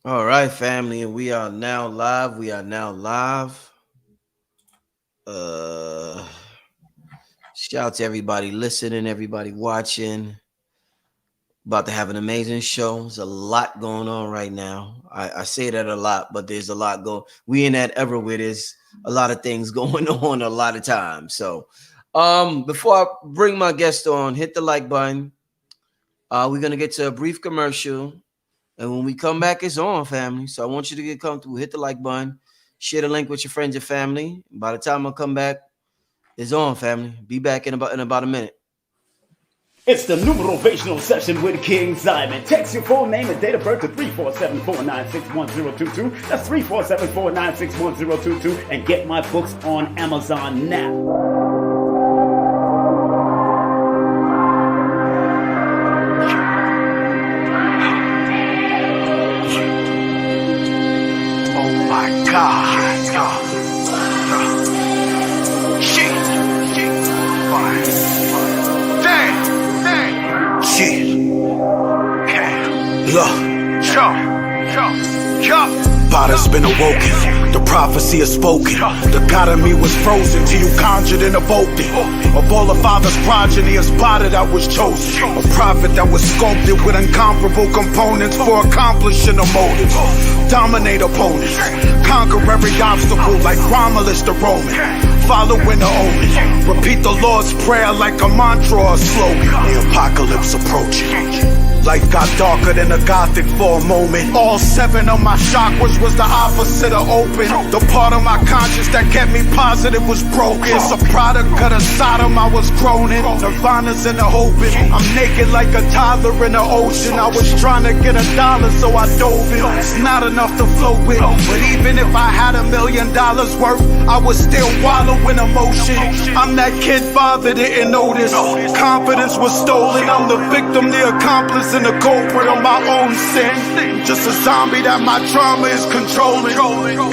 All right, family, and we are now live. We are now live. Uh Shout out to everybody listening, everybody watching. About to have an amazing show. There's a lot going on right now. I say that a lot, but there's a lot going. We in that ever where there's a lot of things going on a lot of times. So before I bring my guest on, hit the like button. We're gonna get to a brief commercial. And when we come back, it's on, family. So I want you to get comfortable. Hit the like button. Share the link with your friends and family. By the time I come back, it's on, family. Be back in about a minute. It's the numerational session with King Simon. Text your full name and date of birth to 347-496-1022. That's 347-496-1022. And get my books on Amazon now. Potter's been awoken, the prophecy is spoken. The God of me was frozen till you conjured and evoked it. Of all the father's progeny, a spotter that was chosen, a prophet that was sculpted with incomparable components for accomplishing a motive. Dominate opponents, conquer every obstacle like Romulus the Roman. Following the omen, repeat the Lord's prayer like a mantra or a slogan. The apocalypse approaching. Life got darker than a gothic for a moment. All 7 of my chakras was the opposite of open. The part of my conscience that kept me positive was broken. It's a product of the Sodom I was grown in. Nirvana's in the hoping. I'm naked like a toddler in the ocean. I was trying to get $1, so I dove in. It's not enough to float with, but even if I had $1 million worth, I would still wallow in emotion. I'm that kid father didn't notice. Confidence was stolen. I'm the victim, the accomplice, and the culprit of my own sin. Just a zombie that my trauma is controlling.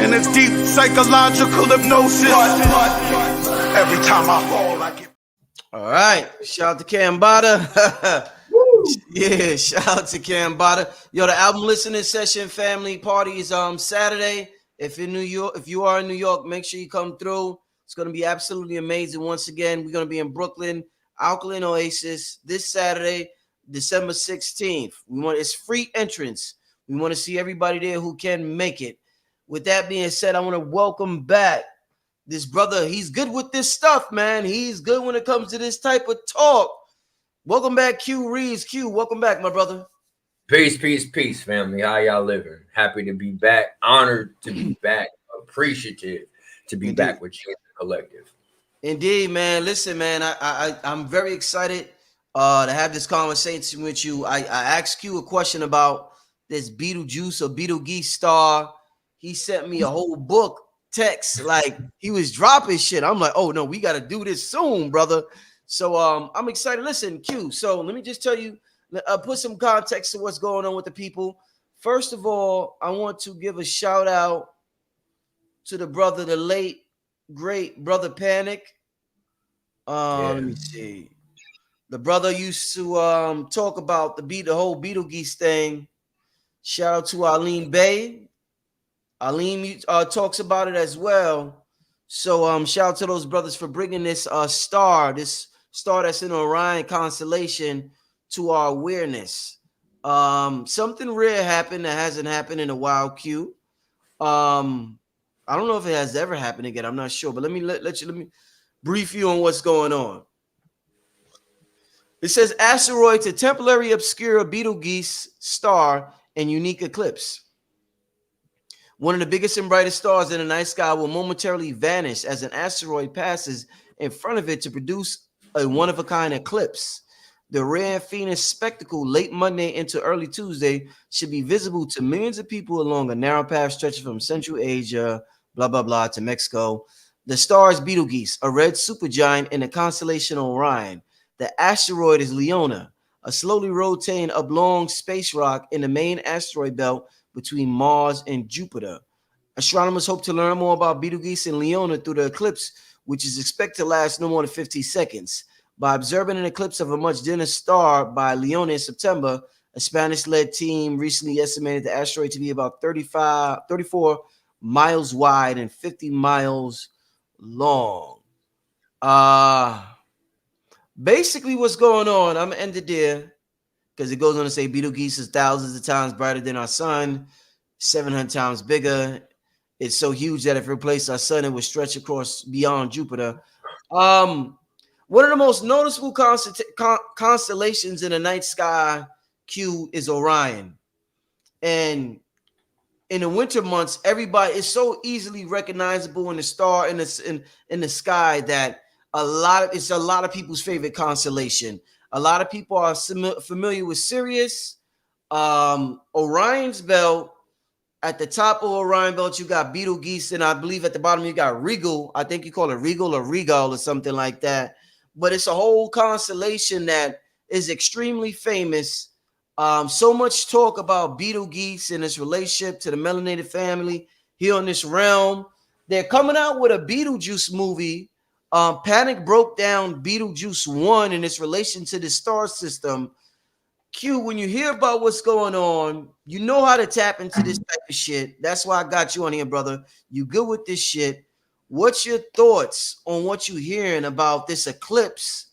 And it's deep psychological hypnosis. Every time I fall, I get. All right. Shout out to Cambada. Yeah, shout out to Cambada. Yo, the album listening session family party is Saturday. If you are in New York, make sure you come through. It's gonna be absolutely amazing. Once again, we're gonna be in Brooklyn, Alkaline Oasis this Saturday. December 16th. It's free entrance. We want to see everybody there who can make it. With that being said, I want to welcome back this brother. He's good with this stuff, man. He's good when it comes to this type of talk. Welcome back, Q Reaves. Q, welcome back, my brother. Peace, family. How y'all living? Happy to be back. Honored to be back. Appreciative to be back with you in the collective. Indeed, man. Listen, man, I'm very excited to have this conversation with you. I asked you a question about this Betelgeuse or Betelgeuse star. He sent me a whole book text, like he was dropping shit. I'm like, oh no, we got to do this soon, brother. So I'm excited. Listen, Q. So let me just tell you, put some context to what's going on with the people. First of all, I want to give a shout out to the brother, the late great brother Panic. Let me see. The brother used to talk about the whole Betelgeuse thing. Shout out to Aline Bay. Aline talks about it as well. So shout out to those brothers for bringing this star that's in Orion constellation to our awareness. Something rare happened that hasn't happened in a while, Q. I don't know if it has ever happened again. I'm not sure, but let me brief you on what's going on. It says asteroid to temporarily obscure Betelgeuse star in unique eclipse. One of the biggest and brightest stars in the night sky will momentarily vanish as an asteroid passes in front of it to produce a one-of-a-kind eclipse. The rare and famous spectacle late Monday into early Tuesday should be visible to millions of people along a narrow path stretching from Central Asia, blah, blah, blah, to Mexico. The star is Betelgeuse, a red supergiant in the constellation Orion. The asteroid is Leona, a slowly rotating oblong space rock in the main asteroid belt between Mars and Jupiter. Astronomers hope to learn more about Betelgeuse and Leona through the eclipse, which is expected to last no more than 50 seconds. By observing an eclipse of a much denser star by Leona in September, A Spanish-led team recently estimated the asteroid to be about 34 miles wide and 50 miles long. Basically what's going on, I'm gonna end it there because it goes on to say Betelgeuse is thousands of times brighter than our sun, 700 times bigger. It's so huge that if it replaced our sun, it would stretch across beyond Jupiter. One of the most noticeable constellations in the night sky, Q, is Orion. And in the winter months, everybody is so easily recognizable in the star in the sky that it's a lot of people's favorite constellation. A lot of people are familiar with Sirius. Orion's belt. At the top of Orion belt, you got Betelgeuse, and I believe at the bottom you got Regal. I think you call it Regal or Regal or something like that. But it's a whole constellation that is extremely famous. So much talk about Betelgeuse and its relationship to the melanated family here on this realm. They're coming out with a Betelgeuse movie. Panic broke down Betelgeuse 1 and its relation to the star system. Q, when you hear about what's going on, you know how to tap into this type of shit. That's why I got you on here, brother. You good with this shit. What's your thoughts on what you're hearing about this eclipse,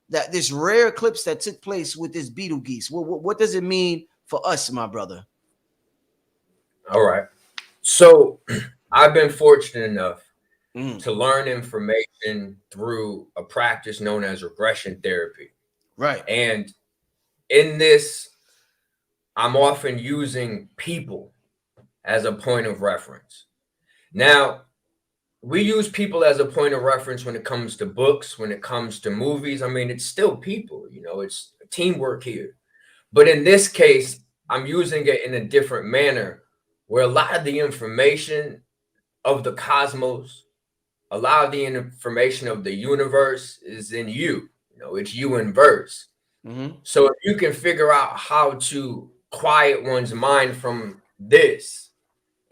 this rare eclipse that took place with this Betelgeuse? What does it mean for us, my brother? All right. So I've been fortunate enough to learn information through a practice known as regression therapy. Right. And in this, I'm often using people as a point of reference. Now, we use people as a point of reference when it comes to books, when it comes to movies. I mean, it's still people, it's teamwork here. But in this case, I'm using it in a different manner where a lot of the information of the cosmos, a lot of the information of the universe is in you. It's you in verse. So if you can figure out how to quiet one's mind from this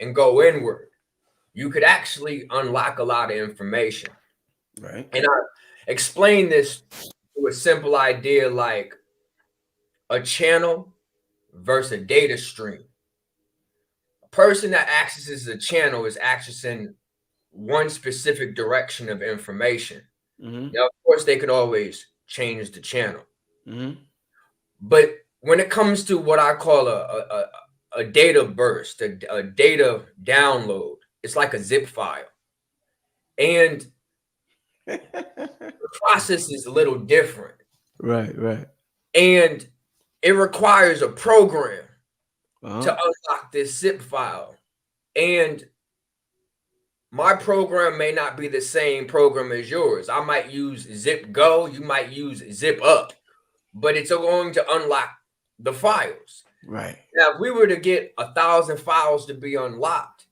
and go inward, you could actually unlock a lot of information. Right. And I explain this through a simple idea like a channel versus a data stream. A person that accesses a channel is accessing one specific direction of information. Now, of course, they could always change the channel. But when it comes to what I call a data burst, a data download, it's like a zip file. And the process is a little different. Right. And it requires a program to unlock this zip file. And my program may not be the same program as yours. I might use zip go, you might use zip up, but it's going to unlock the files. Right. Now, if we were to get 1,000 files to be unlocked,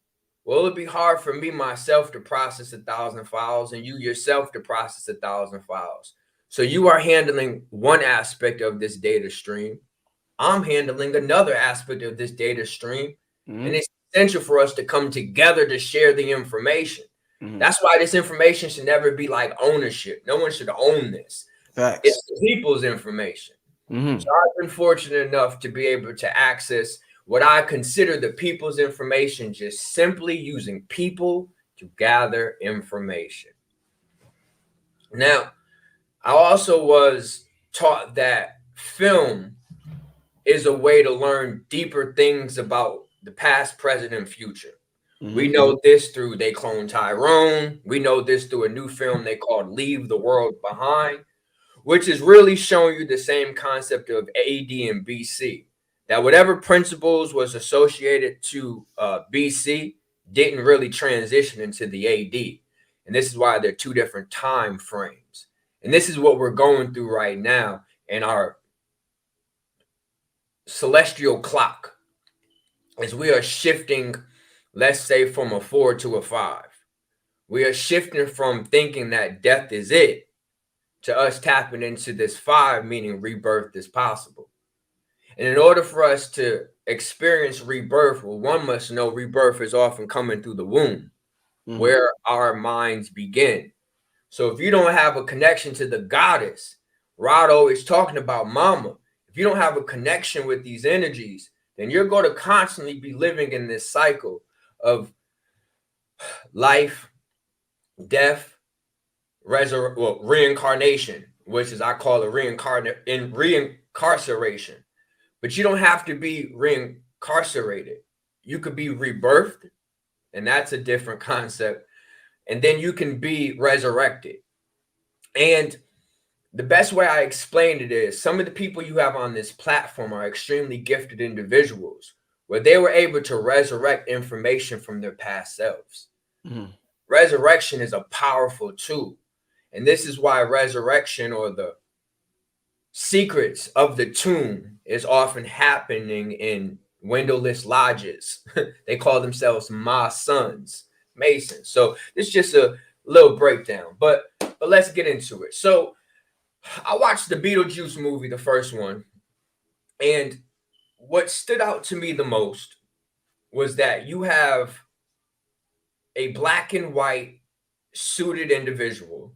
well, it'd be hard for me myself to process 1,000 files and you yourself to process 1,000 files. So you are handling one aspect of this data stream. I'm handling another aspect of this data stream. And it's essential for us to come together to share the information. That's why this information should never be like ownership. No one should own this. Facts. It's the people's information. So I've been fortunate enough to be able to access what I consider the people's information, just simply using people to gather information. Now, I also was taught that film is a way to learn deeper things about the past, present, and future. We know this through They Clone Tyrone. We know this through a new film they called Leave the World Behind, which is really showing you the same concept of AD and BC. That whatever principles was associated to BC didn't really transition into the AD. And this is why they're two different time frames. And this is what we're going through right now in our celestial clock, as we are shifting, let's say, from a 4 to a 5. We are shifting from thinking that death is it to us tapping into this 5, meaning rebirth is possible. And in order for us to experience rebirth, well, one must know rebirth is often coming through the womb, where our minds begin. So if you don't have a connection to the goddess, Rod always talking about mama. if you don't have a connection with these energies, then you're going to constantly be living in this cycle of life, death, reincarnation, which is I call it reincarceration. But you don't have to be reincarcerated. You could be rebirthed, and that's a different concept. And then you can be resurrected. And the best way I explained it is some of the people you have on this platform are extremely gifted individuals where they were able to resurrect information from their past selves. Mm-hmm. Resurrection is a powerful tool. And this is why resurrection, or the secrets of the tomb, is often happening in windowless lodges. They call themselves Masons. So it's just a little breakdown, but let's get into it. So I watched the Betelgeuse movie, the first one, and what stood out to me the most was that you have a black and white suited individual,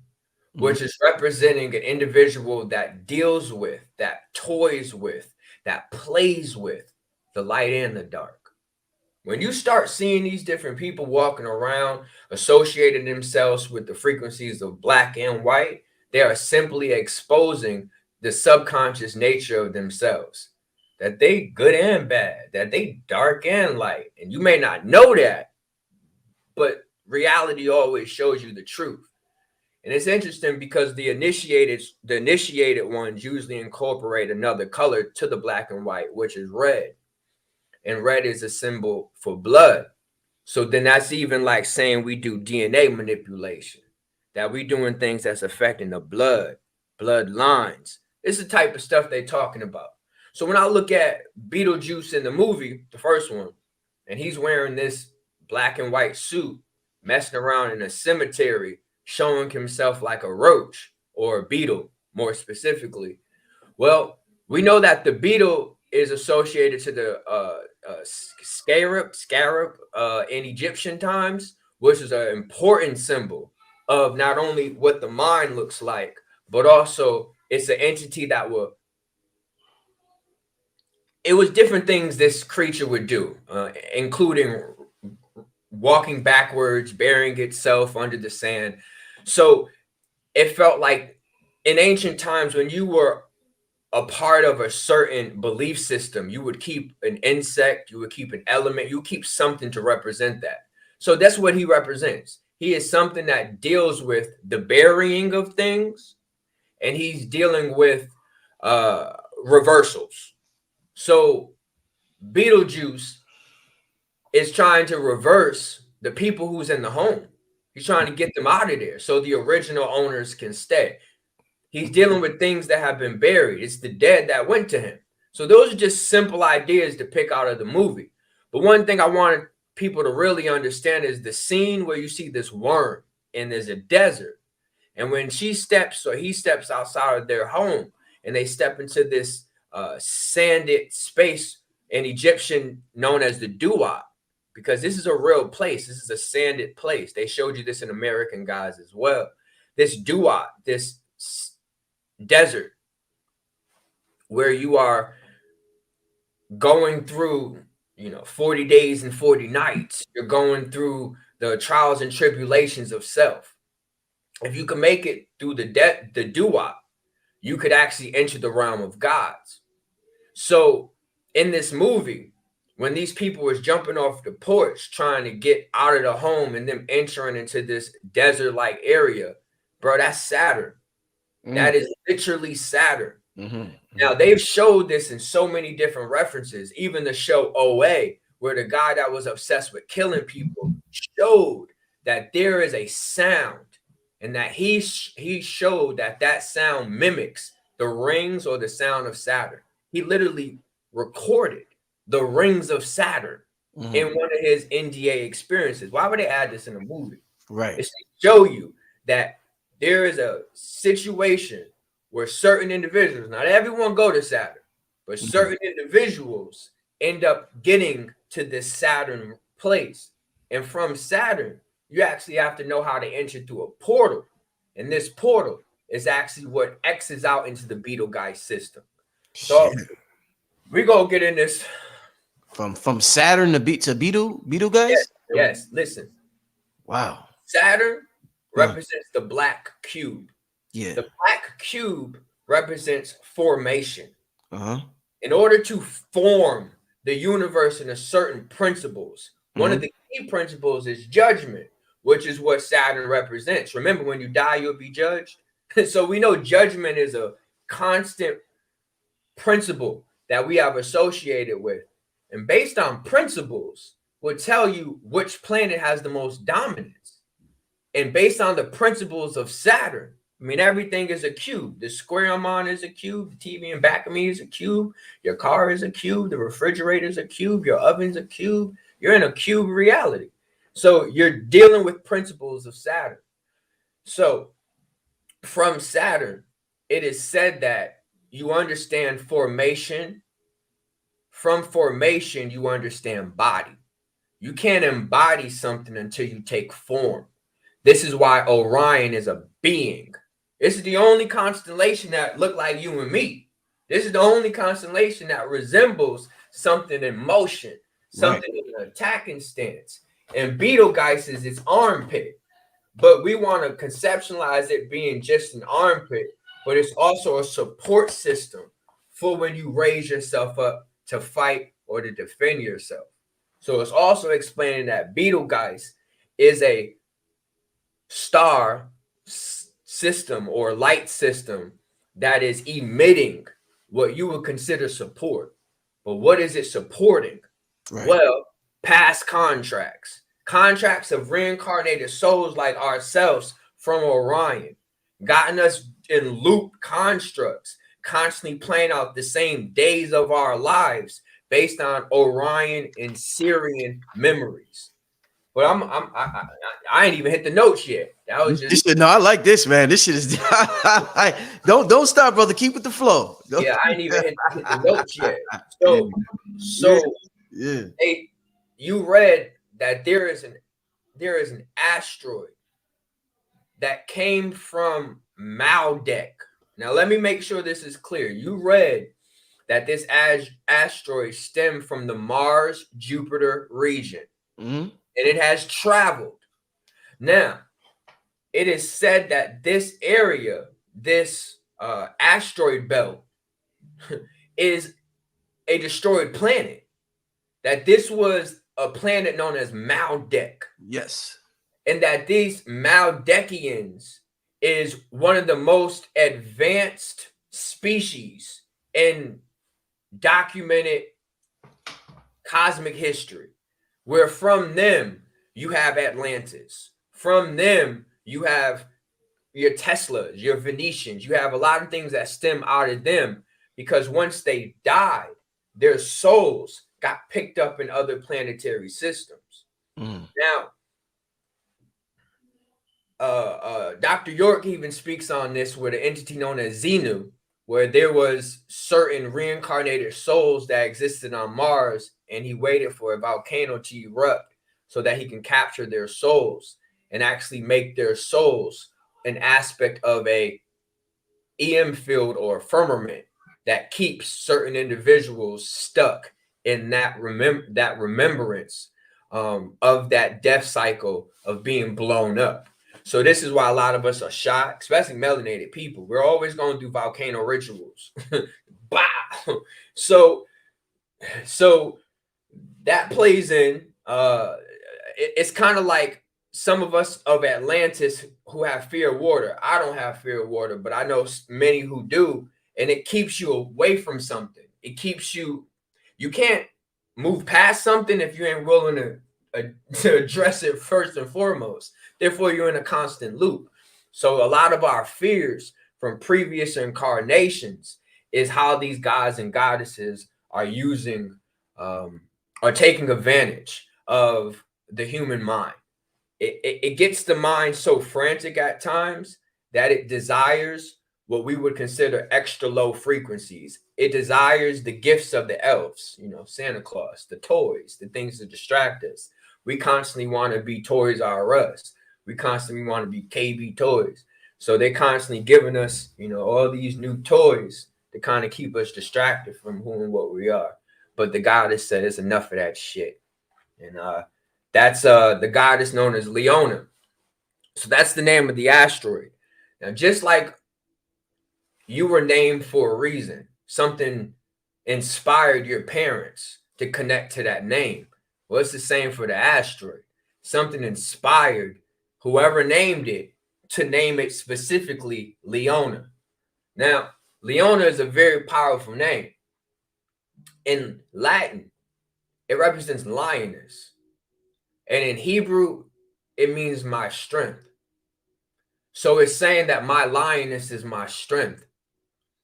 which is representing an individual that deals with, that toys with, that plays with the light and the dark. When you start seeing these different people walking around, associating themselves with the frequencies of black and white, they are simply exposing the subconscious nature of themselves, that they good and bad, that they dark and light. And you may not know that, but reality always shows you the truth. And it's interesting because the initiated ones usually incorporate another color to the black and white, which is red. And red is a symbol for blood. So then that's even like saying we do DNA manipulation, that we doing things that's affecting the bloodlines. It's the type of stuff they're talking about. So when I look at Betelgeuse in the movie, the first one, and he's wearing this black and white suit, messing around in a cemetery, showing himself like a roach or a beetle, more specifically. Well, we know that the beetle is associated to the scarab in Egyptian times, which is an important symbol of not only what the mind looks like, but also it's an entity that it was different things this creature would do, including walking backwards, burying itself under the sand. So it felt like in ancient times when you were a part of a certain belief system, you would keep an insect, you would keep an element, you keep something to represent that. So that's what he represents. He is something that deals with the burying of things, and he's dealing with reversals. So Betelgeuse is trying to reverse the people who's in the home. He's trying to get them out of there so the original owners can stay. He's dealing with things that have been buried. It's the dead that went to him. So those are just simple ideas to pick out of the movie. But one thing I wanted people to really understand is the scene where you see this worm and there's a desert. And when he steps outside of their home and they step into this sanded space in Egyptian known as the Duat, because this is a real place. This is a sanded place. They showed you this in American Gods as well. This Duat, this desert where you are going through 40 days and 40 nights. You're going through the trials and tribulations of self. If you can make it through the Duat, you could actually enter the realm of gods. So in this movie, when these people was jumping off the porch trying to get out of the home and them entering into this desert-like area, bro, that's Saturn. That is literally Saturn. Mm-hmm. Now, they've showed this in so many different references. Even the show OA, where the guy that was obsessed with killing people showed that there is a sound, and that he showed that sound mimics the rings or the sound of Saturn. He literally recorded the rings of Saturn in one of his NDA experiences. Why would they add this in a movie? Right. It's to show you that there is a situation where certain individuals, not everyone go to Saturn, but certain individuals end up getting to this Saturn place. And from Saturn, you actually have to know how to enter through a portal. And this portal is actually what X's out into the Betelgeuse system. So we gonna get in this from Saturn to Betelgeuse. Yes. Listen. Wow. Saturn represents the black cube. Yeah. The black cube represents formation. Uh-huh. In order to form the universe in a certain principles, one of the key principles is judgment, which is what Saturn represents. Remember, when you die, you'll be judged. So we know judgment is a constant principle that we have associated with. And based on principles, will tell you which planet has the most dominance. And based on the principles of Saturn, I mean, everything is a cube. The square I'm on is a cube. The TV in back of me is a cube. Your car is a cube. The refrigerator is a cube. Your oven's a cube. You're in a cube reality. So you're dealing with principles of Saturn. So from Saturn, it is said that you understand formation. From formation, you understand body. You can't embody something until you take form. This is why Orion is a being. This is the only constellation that look like you and me. This is the only constellation that resembles something in motion, something in an attacking stance. And Betelgeuse is its armpit. But we want to conceptualize it being just an armpit, but it's also a support system for when you raise yourself up to fight or to defend yourself. So it's also explaining that Betelgeuse is a star system or light system that is emitting what you would consider support. But what is it supporting? Well, past contracts of reincarnated souls like ourselves from Orion, gotten us in loop constructs, constantly playing out the same days of our lives based on Orion and Syrian memories. But I ain't even hit the notes yet. That was just no. I like this, man. This shit is don't stop, brother. Keep with the flow. Yeah, I ain't even hit the notes yet. So you read that there is an asteroid that came from Maldek. Now let me make sure this is clear. You read that this asteroid stemmed from the Mars-Jupiter region. And it has traveled. Now, it is said that this area, this asteroid belt, is a destroyed planet. That this was a planet known as Maldek. Yes. And that these Maldekians is one of the most advanced species in documented cosmic history. Where from them, you have Atlantis. From them, you have your Teslas, your Venetians. You have a lot of things that stem out of them because once they died, their souls got picked up in other planetary systems. Now, Dr. York even speaks on this with an entity known as Xenu, where there was certain reincarnated souls that existed on Mars, and he waited for a volcano to erupt so that he can capture their souls and actually make their souls an aspect of a EM field or firmament that keeps certain individuals stuck in that remembrance of that death cycle of being blown up. So this is why a lot of us are shy, especially melanated people. We're always going to do volcano rituals. Bah! So that plays in. It's kind of like some of us of Atlantis who have fear of water. I don't have fear of water, but I know many who do. And it keeps you away from something. It keeps you can't move past something if you ain't willing to address it first and foremost. Therefore, you're in a constant loop. So a lot of our fears from previous incarnations is how these gods and goddesses are using, are taking advantage of the human mind. It gets the mind so frantic at times that it desires what we would consider extra low frequencies. It desires the gifts of the elves, Santa Claus, the toys, the things that distract us. We constantly want to be Toys R Us. We constantly want to be KB Toys. So they're constantly giving us, all these new toys to kind of keep us distracted from who and what we are. But the goddess says enough of that shit. And that's the goddess known as Leona. So that's the name of the asteroid. Now, just like you were named for a reason, something inspired your parents to connect to that name. Well, it's the same for the asteroid. Something inspired whoever named it to name it specifically Leona. Now, Leona is a very powerful name. In Latin, it represents lioness. And in Hebrew, it means my strength. So it's saying that my lioness is my strength.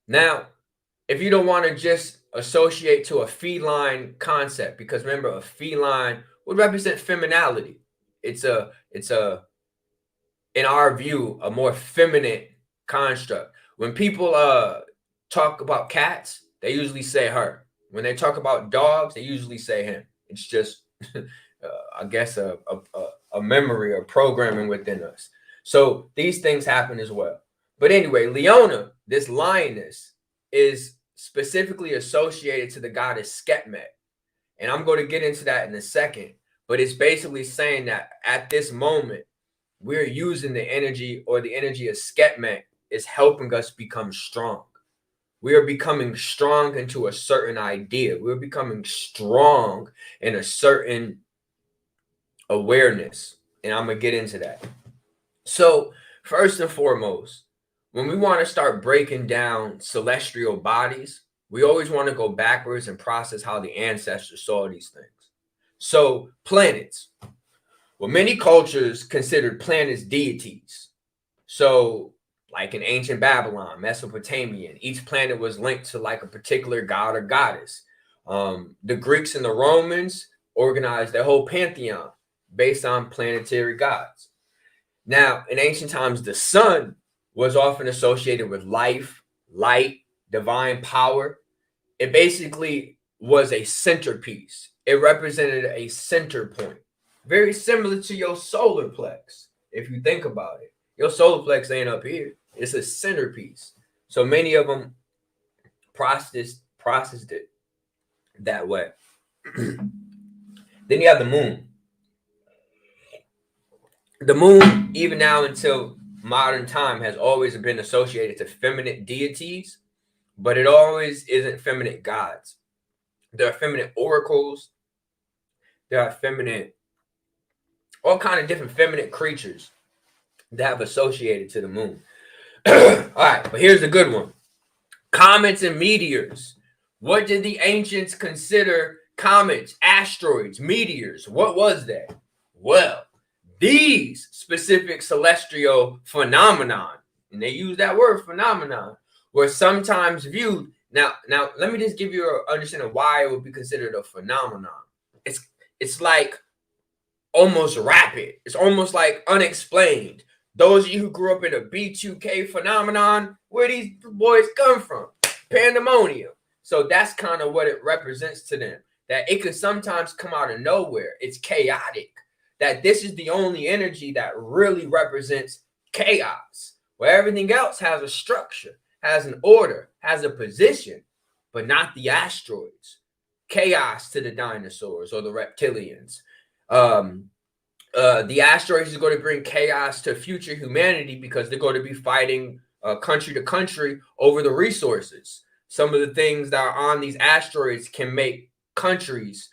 Now, if you don't want to just associate to a feline concept, because remember, a feline would represent femininity. It's a in our view, a more feminine construct. When people talk about cats, they usually say her. When they talk about dogs, they usually say him. It's just, I guess, a memory or programming within us. So these things happen as well. But anyway, Leona, this lioness, is specifically associated to the goddess Skepmet. And I'm going to get into that in a second. But it's basically saying that at this moment, we're using the energy, or the energy of Skepmet is helping us become strong. We are becoming strong into a certain idea. We're becoming strong in a certain awareness. And I'm going to get into that. So first and foremost, when we want to start breaking down celestial bodies, we always want to go backwards and process how the ancestors saw these things. So planets. Well, many cultures considered planets deities. So like in ancient Babylon, Mesopotamian, each planet was linked to like a particular god or goddess. The Greeks and the Romans organized their whole pantheon based on planetary gods. Now, in ancient times, the sun was often associated with life, light, divine power. It basically was a centerpiece. It represented a center point, very similar to your solar plex. If you think about it, your solar plex ain't up here. It's a centerpiece. So many of them processed it that way. Then you have the moon. The moon, even now until modern time, has always been associated to feminine deities, but it always isn't feminine gods. There are feminine oracles. There are feminine, all kind of different feminine creatures that have associated to the moon. All right, but here's the good one. Comets and meteors. What did the ancients consider comets, asteroids, meteors? What was that? Well, these specific celestial phenomenon, and they use that word phenomenon, were sometimes viewed. Now, let me just give you an understanding of why it would be considered a phenomenon. It's like almost rapid. It's almost like unexplained. Those of you who grew up in a B2K phenomenon, where these boys come from? Pandemonium. So that's kind of what it represents to them. That it could sometimes come out of nowhere. It's chaotic. That this is the only energy that really represents chaos, where everything else has a structure, has an order, has a position, but not the asteroids. Chaos to the dinosaurs or the reptilians. The asteroids is going to bring chaos to future humanity because they're going to be fighting country to country over the resources. Some of the things that are on these asteroids can make countries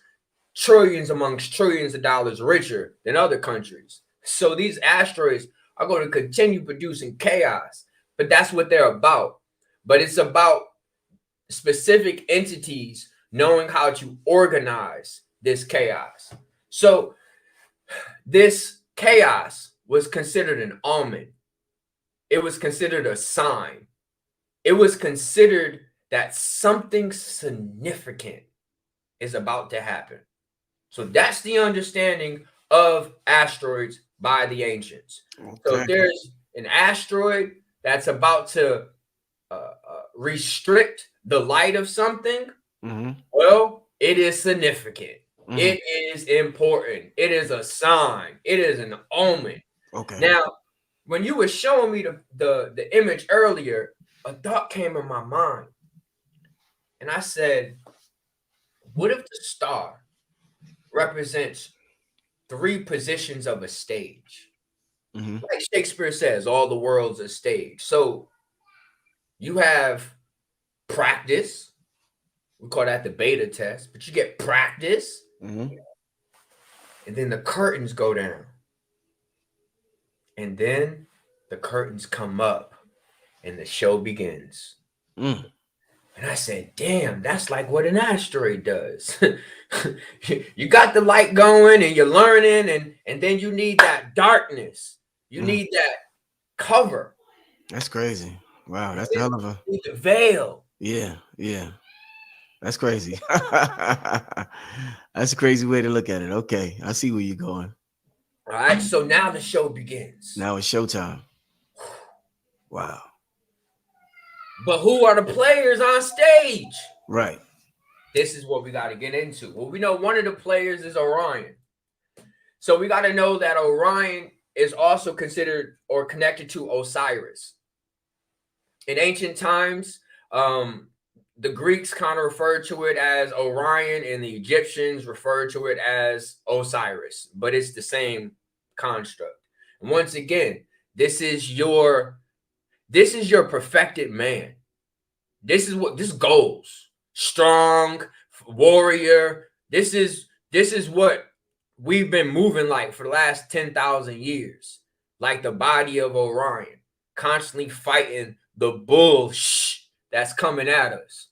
trillions amongst trillions of dollars richer than other countries. So these asteroids are going to continue producing chaos, but that's what they're about. But it's about specific entities knowing how to organize this chaos. So this chaos was considered an omen. It was considered a sign. It was considered that something significant is about to happen. So that's the understanding of asteroids by the ancients. Okay. So if there's an asteroid that's about to restrict the light of something, well, it is significant. It is important. It is a sign. It is an omen. Okay. Now, when you were showing me the image earlier, a thought came in my mind. And I said, what if the star represents 3 positions of a stage? Like Shakespeare says, all the world's a stage. So you have practice. We call that the beta test, but you get practice. And then the curtains go down. And then the curtains come up and the show begins. And I said, damn, that's like what an asteroid does. You got the light going and you're learning, and then you need that darkness. You need that cover. That's crazy. Wow, that's a hell of a the veil. Yeah. That's crazy. That's a crazy way to look at it. Okay, I see where you're going. All right, so now the show begins. Now it's showtime. Wow. But who are the players on stage? Right. This is what we got to get into. Well, we know one of the players is Orion. So we got to know that Orion is also considered or connected to Osiris. In ancient times, the Greeks kind of referred to it as Orion, and the Egyptians referred to it as Osiris, but it's the same construct. And once again, this is your perfected man. This is goals. Strong warrior. This is what we've been moving like for the last 10,000 years. Like the body of Orion, constantly fighting the bull that's coming at us.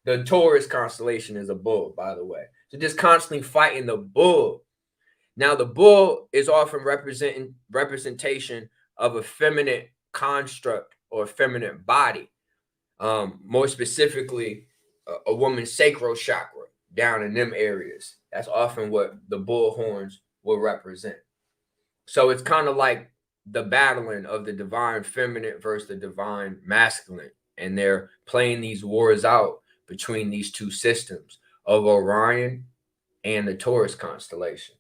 The Taurus constellation is a bull, by the way. So just constantly fighting the bull. Now, the bull is often representation of a feminine construct or a feminine body. More specifically, a woman's sacral chakra down in them areas. That's often what the bull horns will represent. So it's kind of like the battling of the divine feminine versus the divine masculine. And they're playing these wars out between these two systems of Orion and the Taurus constellation.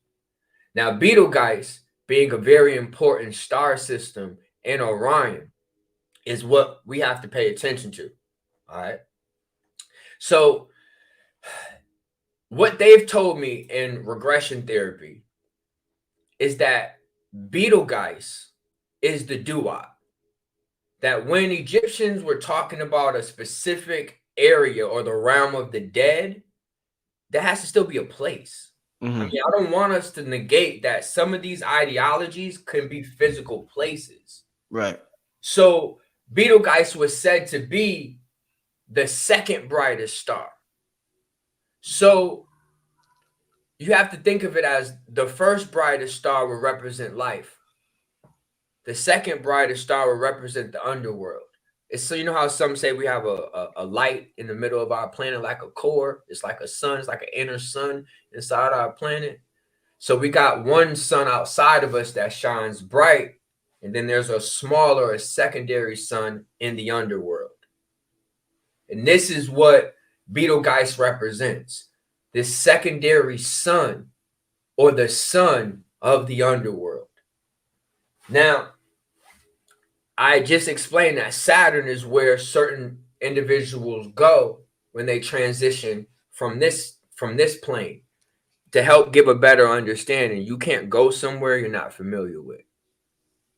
Now, Betelgeuse, being a very important star system in Orion, is what we have to pay attention to. All right. So what they've told me in regression therapy is that Betelgeuse is the duat. That when Egyptians were talking about a specific area or the realm of the dead, there has to still be a place. I mean, I don't want us to negate that some of these ideologies can be physical places. Right. So Betelgeuse was said to be the second brightest star. So you have to think of it as the first brightest star will represent life. The second brightest star will represent the underworld. It's so you know how some say we have a light in the middle of our planet, like a core. It's like a sun. It's like an inner sun inside our planet. So we got one sun outside of us that shines bright, and then there's a smaller, a secondary sun in the underworld. And this is what Betelgeuse represents, this secondary sun or the sun of the underworld. Now, I just explained that Saturn is where certain individuals go when they transition from this plane to help give a better understanding. You can't go somewhere you're not familiar with.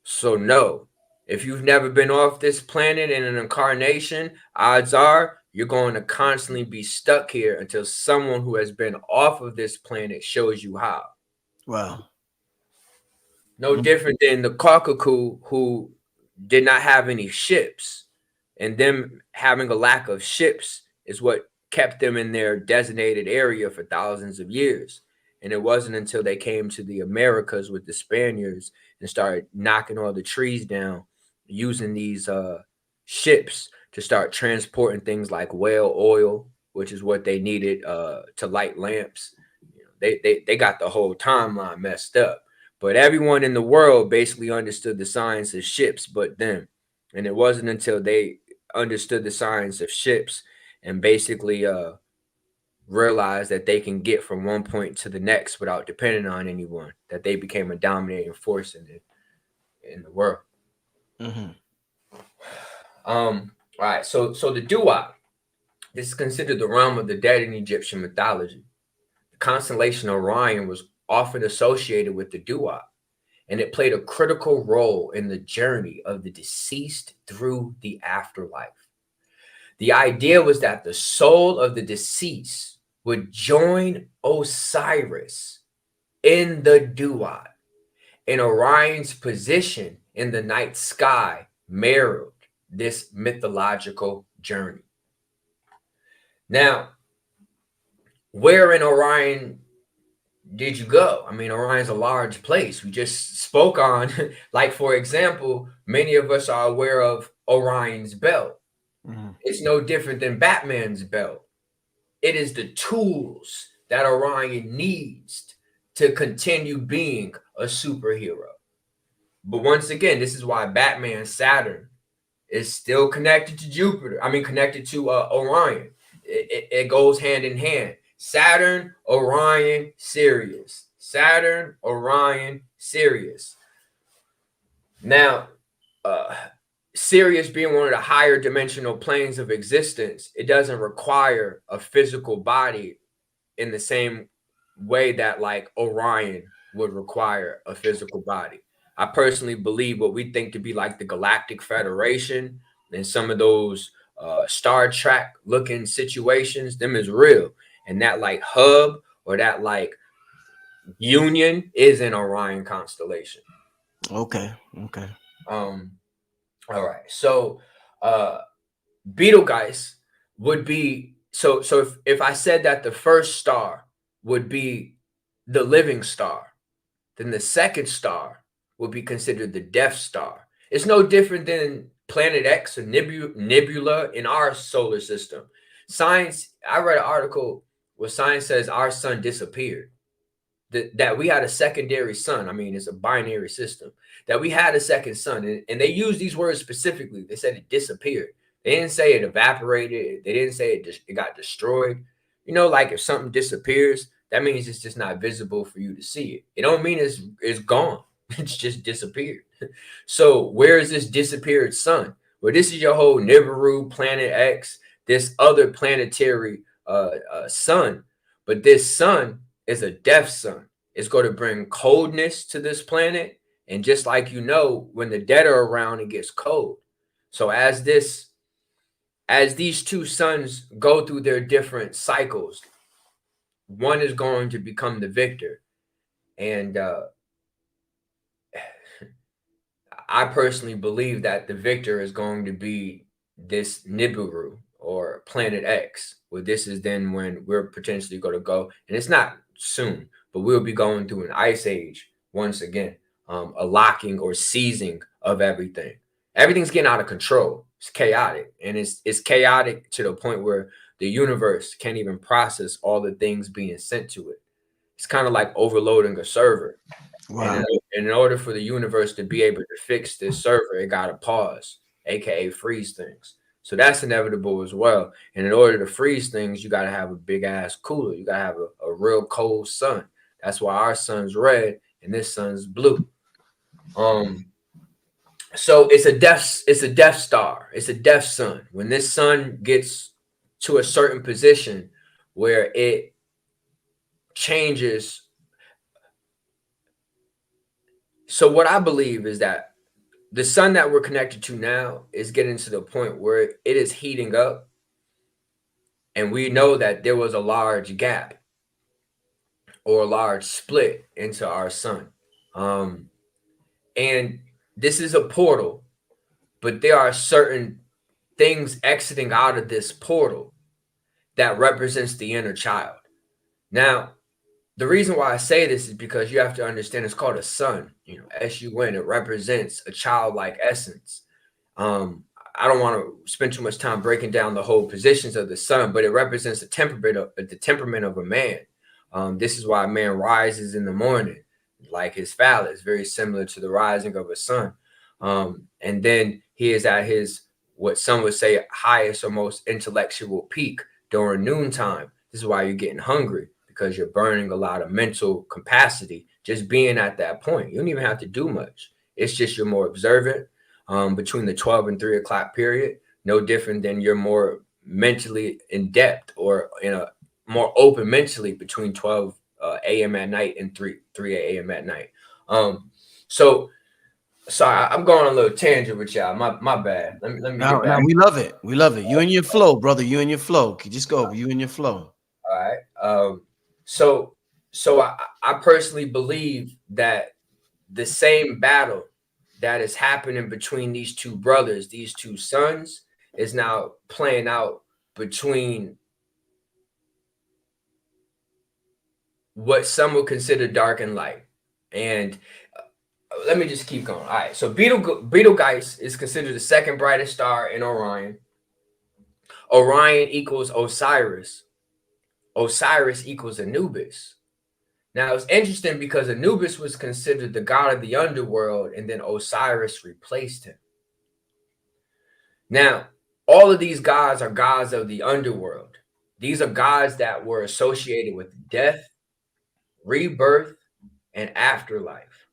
So no, if you've never been off this planet in an incarnation, odds are you're going to constantly be stuck here until someone who has been off of this planet shows you how. Wow. No different than the Kakaku who did not have any ships, and them having a lack of ships is what kept them in their designated area for thousands of years. And it wasn't until they came to the Americas with the Spaniards and started knocking all the trees down, using these ships to start transporting things like whale oil, which is what they needed to light lamps. They got the whole timeline messed up. But everyone in the world basically understood the science of ships but them. And it wasn't until they understood the science of ships and basically realized that they can get from one point to the next without depending on anyone, that they became a dominating force in the world. All right, so the duat. This is considered the realm of the dead in Egyptian mythology. The constellation Orion was often associated with the Duat, and it played a critical role in the journey of the deceased through the afterlife. The idea was that the soul of the deceased would join Osiris in the Duat, and Orion's position in the night sky mirrored this mythological journey. Now, where in Orion did you go? I mean, Orion's a large place. We just spoke on, like, for example, many of us are aware of Orion's belt. It's no different than Batman's belt. It is the tools that Orion needs to continue being a superhero. But once again, this is why Batman's Saturn is still connected to Jupiter. I mean, connected to Orion. It goes hand in hand. Saturn, Orion, Sirius. Saturn, Orion, Sirius. Now, Sirius being one of the higher dimensional planes of existence, it doesn't require a physical body in the same way that, like, Orion would require a physical body. I personally believe what we think to be like the Galactic Federation and some of those Star Trek looking situations, them is real. And that, like, hub or that, like, union is in Orion constellation. Okay. All right. So Betelgeuse would be so if I said that the first star would be the living star, then the second star would be considered the death star. It's no different than Planet X or nebula in our solar system. Science, I read an article where science says our sun disappeared. That we had a secondary sun. I mean, it's a binary system. That we had a second sun. And they use these words specifically. They said it disappeared. They didn't say it evaporated. They didn't say it got destroyed. You know, like if something disappears, that means it's just not visible for you to see it. It don't mean it's gone. It's just disappeared. So where is this disappeared sun? Well, this is your whole Nibiru, Planet X, this other planetary sun. But this sun is a death sun. It's going to bring coldness to this planet. And just like, you know, when the dead are around, it gets cold. So as these two suns go through their different cycles, one is going to become the victor. And I personally believe that the victor is going to be this Nibiru or Planet X, where this is then when we're potentially going to go, and it's not soon, but we'll be going through an ice age once again, a locking or seizing of everything. Everything's getting out of control. It's chaotic, and it's chaotic to the point where the universe can't even process all the things being sent to it. It's kind of like overloading a server. Wow. And in order for the universe to be able to fix this server, it got to pause, aka freeze things. So that's inevitable as well. And in order to freeze things, you got to have a big ass cooler. You got to have a real cold sun. That's why our sun's red and this sun's blue. So it's a death star. It's a death sun. When this sun gets to a certain position where it changes. So what I believe is that the sun that we're connected to now is getting to the point where it is heating up. And we know that there was a large gap or a large split into our sun. And this is a portal, but there are certain things exiting out of this portal that represents the inner child. Now, the reason why I say this is because you have to understand it's called a sun, you know, S-U-N. It represents a childlike essence. I don't want to spend too much time breaking down the whole positions of the sun, but it represents the temperament of a man. This is why a man rises in the morning, like his phallus, very similar to the rising of a sun. And then he is at his, what some would say, highest or most intellectual peak during noontime. This is why you're getting hungry, because you're burning a lot of mental capacity just being at that point. You don't even have to do much. It's just you're more observant between the 12 and 3 o'clock period, no different than you're more mentally in depth or in a more open mentally between 12 a.m. at night and 3 a.m. at night. So sorry, I'm going on a little tangent with y'all. My bad. Let me Now, get back. we love it. We love it. You and your flow, brother. You and your flow. Just go. You and your flow. All right. So I personally believe that the same battle that is happening between these two brothers, these two sons, is now playing out between what some would consider dark and light. And let me just keep going. All right. So Betelgeuse is considered the second brightest star in Orion. Orion equals Osiris. Osiris equals Anubis. Now, it's interesting because Anubis was considered the god of the underworld, and then Osiris replaced him. Now, all of these gods are gods of the underworld. These are gods that were associated with death, rebirth, and afterlife.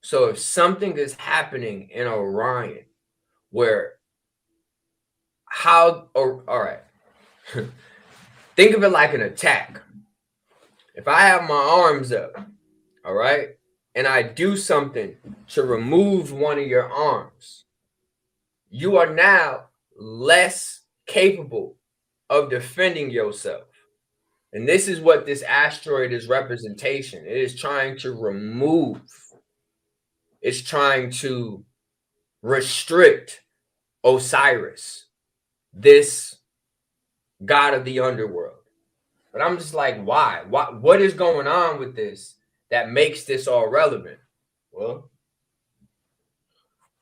So if something is happening in Orion where all right, think of it like an attack. If I have my arms up, all right, and I do something to remove one of your arms, you are now less capable of defending yourself. And this is what this asteroid is representation. It is trying to remove, it's trying to restrict Osiris, this god of the underworld. But I'm just like, why? What is going on with this that makes this all relevant? Well,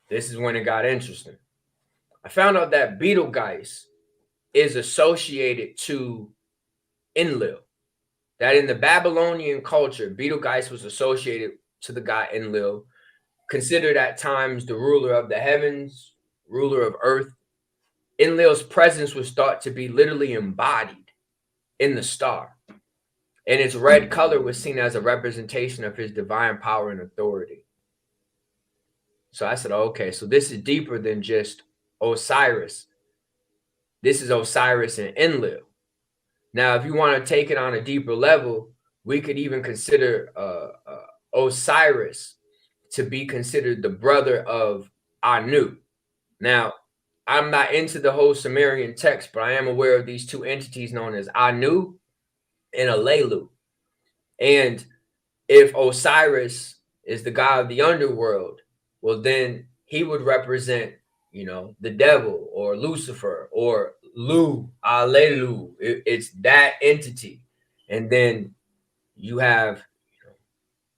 this is when it got interesting. I found out that Betelgeuse is associated to Enlil. That in the Babylonian culture, Betelgeuse was associated to the god Enlil, considered at times the ruler of the heavens, ruler of earth. Enlil's presence was thought to be literally embodied in the star, and its red color was seen as a representation of his divine power and authority. So I said, okay, so this is deeper than just Osiris. This is Osiris and Enlil. Now, if you want to take it on a deeper level, we could even consider Osiris to be considered the brother of Anu. Now, I'm not into the whole Sumerian text, but I am aware of these two entities known as Anu and Alelu. And if Osiris is the god of the underworld, well, then he would represent, the devil or Lucifer or Alelu. It's that entity. And then you have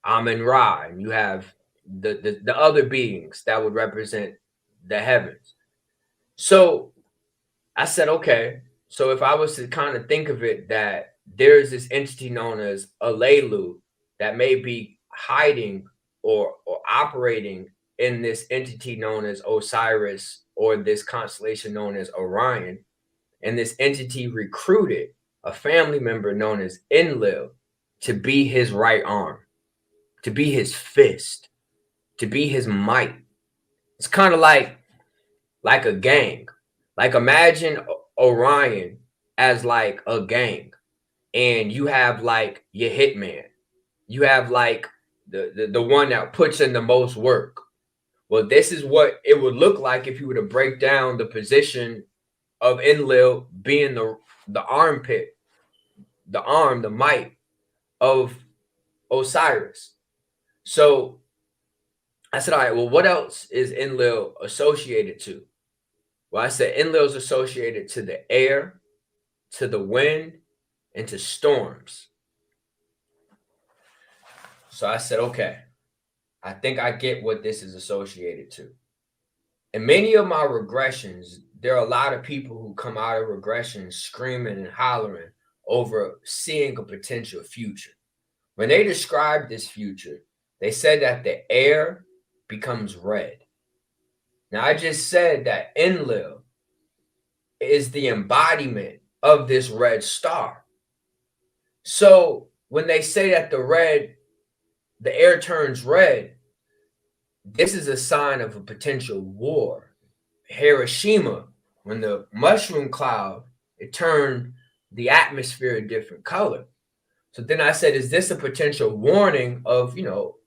Amun-Ra, and you have the other beings that would represent the heavens. So I said, okay, so if I was to kind of think of it that there's this entity known as Alelu that may be hiding or operating in this entity known as Osiris or this constellation known as Orion, and this entity recruited a family member known as Enlil to be his right arm, to be his fist, to be his might. It's kind of like a gang. Like imagine Orion as like a gang, and you have like your hitman. You have like the one that puts in the most work. Well, this is what it would look like if you were to break down the position of Enlil being the armpit, the arm, the might of Osiris. So I said, all right, well, what else is Enlil associated to? Well, I said Enlil is associated to the air, to the wind, and to storms. So I said, okay, I think I get what this is associated to. In many of my regressions, there are a lot of people who come out of regression screaming and hollering over seeing a potential future. When they described this future, they said that the air becomes red. Now, I just said that Enlil is the embodiment of this red star. So when they say that the air turns red, this is a sign of a potential war. Hiroshima, when the mushroom cloud It turned the atmosphere a different color. So then I said, is this a potential warning of,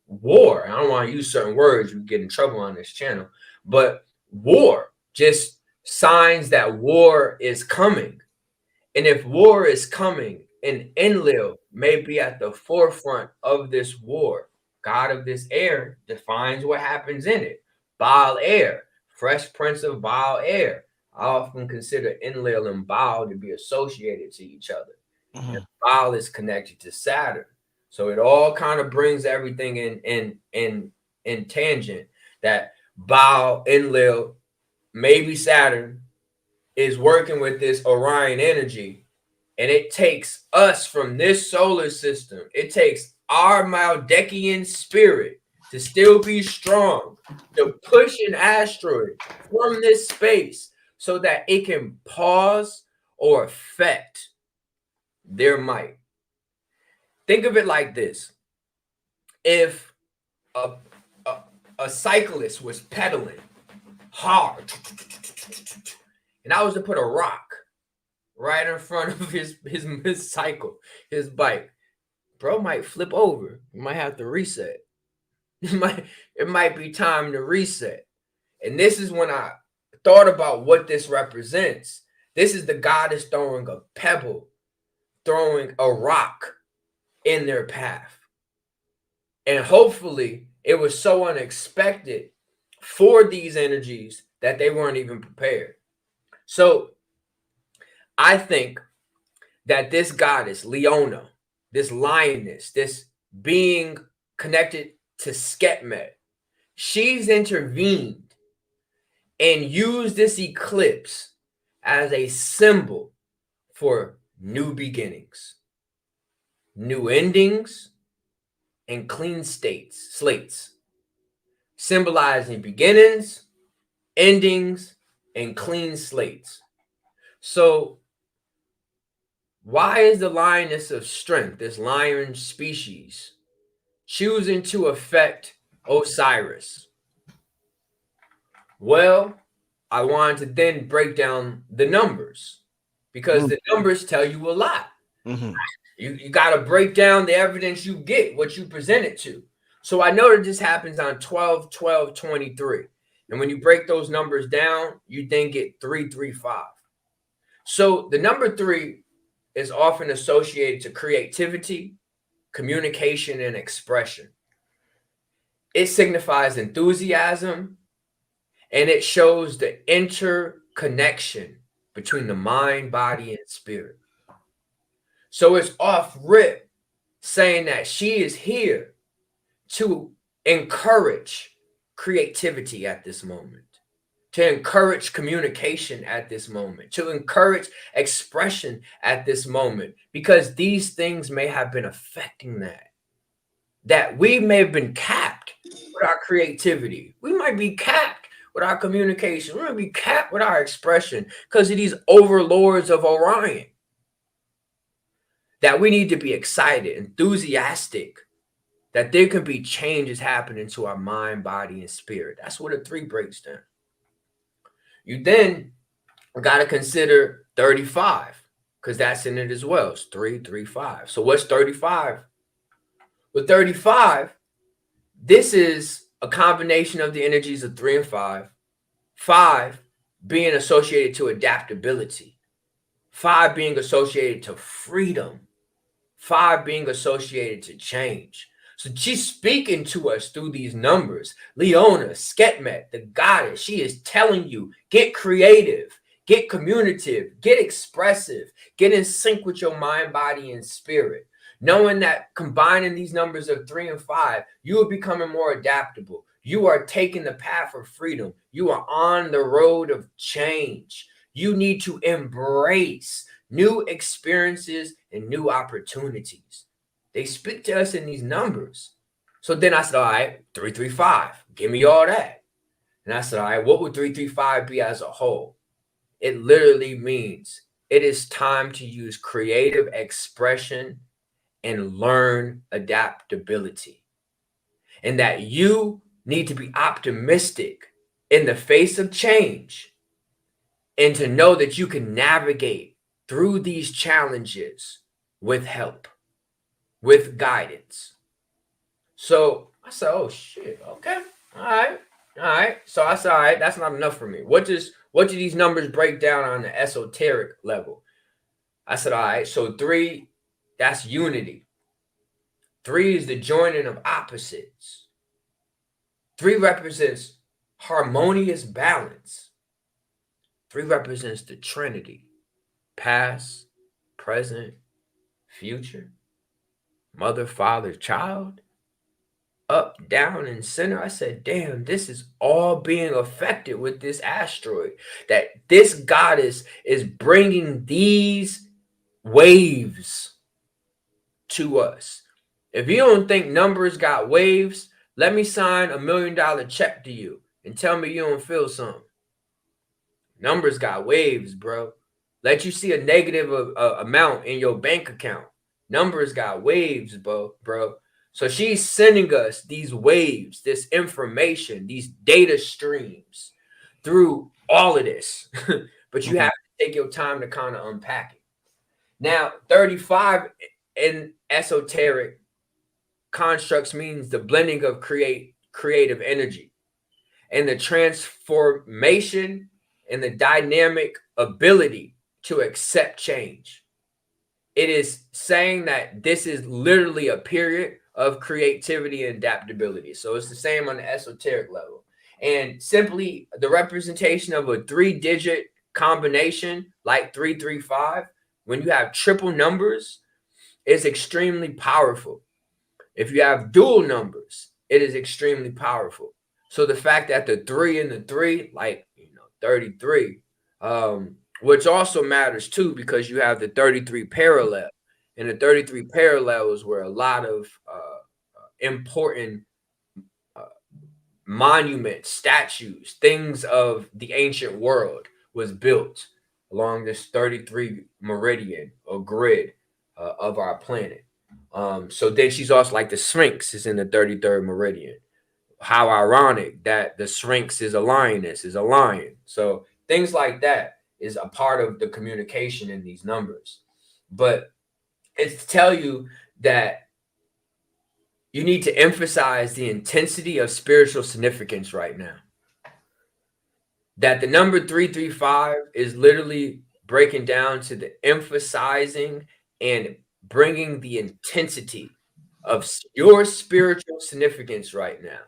war? I don't want to use certain words. You get in trouble on this channel, but war, just signs that war is coming. And if war is coming, and Enlil may be at the forefront of this war, God of this air defines what happens in it. Baal air, fresh prince of Baal air. I often consider Enlil and Baal to be associated to each other. And Baal is connected to Saturn. So it all kind of brings everything in tangent that Baal, Enlil, maybe Saturn is working with this Orion energy, and it takes us from this solar system. It takes our Maldekian spirit to still be strong, to push an asteroid from this space so that it can pause or affect their might. Think of it like this. If a cyclist was pedaling hard, and I was to put a rock right in front of his cycle, his bike, bro might flip over. You might have to reset. It might be time to reset. And this is when I thought about what this represents. This is the goddess throwing a pebble, throwing a rock in their path. And hopefully it was so unexpected for these energies that they weren't even prepared. So I think that this goddess, Leona, this lioness, this being connected to Sketmet, she's intervened and used this eclipse as a symbol for new beginnings, new endings, and clean slates, symbolizing beginnings, endings, and clean slates. So why is the lioness of strength, this lion species, choosing to affect Osiris? Well, I wanted to then break down the numbers, because the numbers tell you a lot. You got to break down the evidence you get, what you present it to. So I know that this happens on 12-12-23. And when you break those numbers down, you then get 335. So the number 3 is often associated to creativity, communication, and expression. It signifies enthusiasm, and it shows the interconnection between the mind, body, and spirit. So it's off rip saying that she is here to encourage creativity at this moment, to encourage communication at this moment, to encourage expression at this moment, because these things may have been affecting that we may have been capped with our creativity. We might be capped with our communication. We might be capped with our expression because of these overlords of Orion. That we need to be excited, enthusiastic, that there can be changes happening to our mind, body, and spirit. That's what a 3 breaks down. You then got to consider 35, because that's in it as well. It's 3, 3, 5. So what's 35? With 35, this is a combination of the energies of 3 and 5. 5 being associated to adaptability. 5 being associated to freedom. 5 being associated to change. So she's speaking to us through these numbers. Leona, Sketmet, the goddess, she is telling you, get creative, get communicative, get expressive, get in sync with your mind, body, and spirit. Knowing that combining these numbers of 3 and 5, you are becoming more adaptable. You are taking the path of freedom. You are on the road of change. You need to embrace new experiences and new opportunities. They speak to us in these numbers. So then I said, all right, 335, give me all that. And I said, all right, what would 335 be as a whole? It literally means it is time to use creative expression and learn adaptability. And that you need to be optimistic in the face of change, and to know that you can navigate through these challenges with help, with guidance. So I said, oh shit, okay, all right. So I said, all right, that's not enough for me. What do these numbers break down on the esoteric level? I said, all right, so 3, that's unity. 3 is the joining of opposites. 3 represents harmonious balance. 3 represents the Trinity, past, present, future, mother, father, child, up, down, and center. I said, damn, this is all being affected with this asteroid. That this goddess is bringing these waves to us. If you don't think numbers got waves, let me sign $1 million check to you and tell me you don't feel something. Numbers got waves, bro. Let you see a negative amount in your bank account. Numbers got waves, bro. So she's sending us these waves, this information, these data streams through all of this. But you have to take your time to kind of unpack it. Now, 35 in esoteric constructs means the blending of creative energy and the transformation and the dynamic ability to accept change. It is saying that this is literally a period of creativity and adaptability. So it's the same on the esoteric level. And simply the representation of a 3-digit combination like 335, when you have triple numbers, is extremely powerful. If you have dual numbers, it is extremely powerful. So the fact that the 3 and the 3, like 33, which also matters too, because you have the 33 parallel, and the 33 parallel is where a lot of important monuments, statues, things of the ancient world was built along this 33 meridian or grid of our planet. So then she's also like the Sphinx is in the 33rd meridian. How ironic that the Sphinx is a lioness, is a lion. So things like that is a part of the communication in these numbers. But it's to tell you that you need to emphasize the intensity of spiritual significance right now. That the number 335 is literally breaking down to the emphasizing and bringing the intensity of your spiritual significance right now,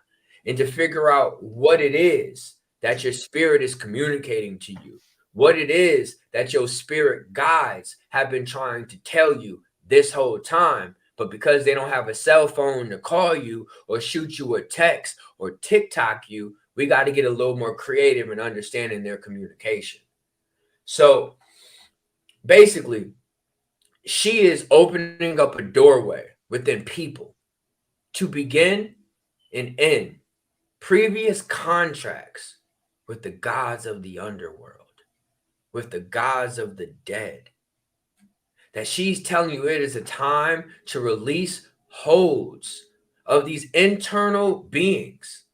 and to figure out what it is that your spirit is communicating to you, what it is that your spirit guides have been trying to tell you this whole time. But because they don't have a cell phone to call you or shoot you a text or TikTok you, we got to get a little more creative in understanding their communication. So basically, she is opening up a doorway within people to begin and end previous contracts with the gods of the underworld, with the gods of the dead. That she's telling you it is a time to release holds of these internal beings,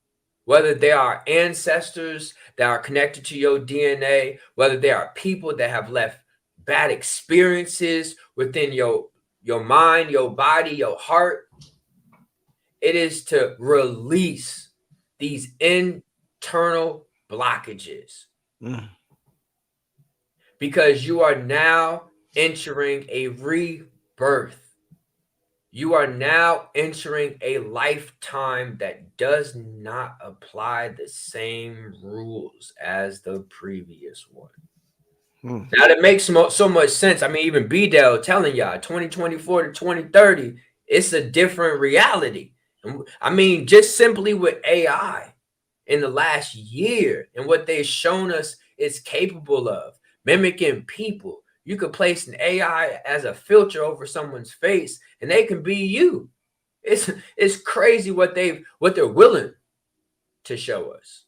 whether they are ancestors that are connected to your DNA, whether they are people that have left bad experiences within your mind, your body, your heart. It is to release these internal blockages. Because you are now entering a rebirth. You are now entering a lifetime that does not apply the same rules as the previous one. Now that makes so much sense. I mean, even B-Dell telling y'all 2024 to 2030, it's a different reality. I mean, just simply with AI in the last year and what they've shown us it's capable of, mimicking people. You could place an AI as a filter over someone's face and they can be you. It's crazy what they're willing to show us.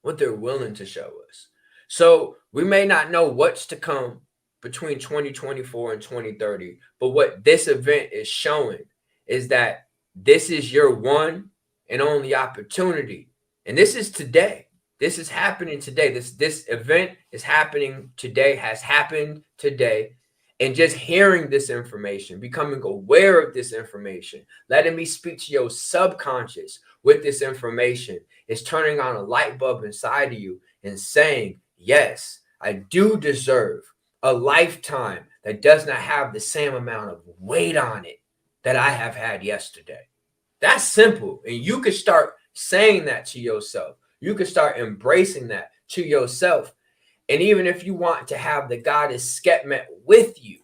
What they're willing to show us. So we may not know what's to come between 2024 and 2030, but what this event is showing is that this is your one and only opportunity. And this is today. This is happening today. This event is happening today, has happened today. And just hearing this information, becoming aware of this information, letting me speak to your subconscious with this information is turning on a light bulb inside of you and saying, yes, I do deserve a lifetime that does not have the same amount of weight on it that I have had yesterday. That's simple. And you can start saying that to yourself. You can start embracing that to yourself. And even if you want to have the goddess Skepmet with you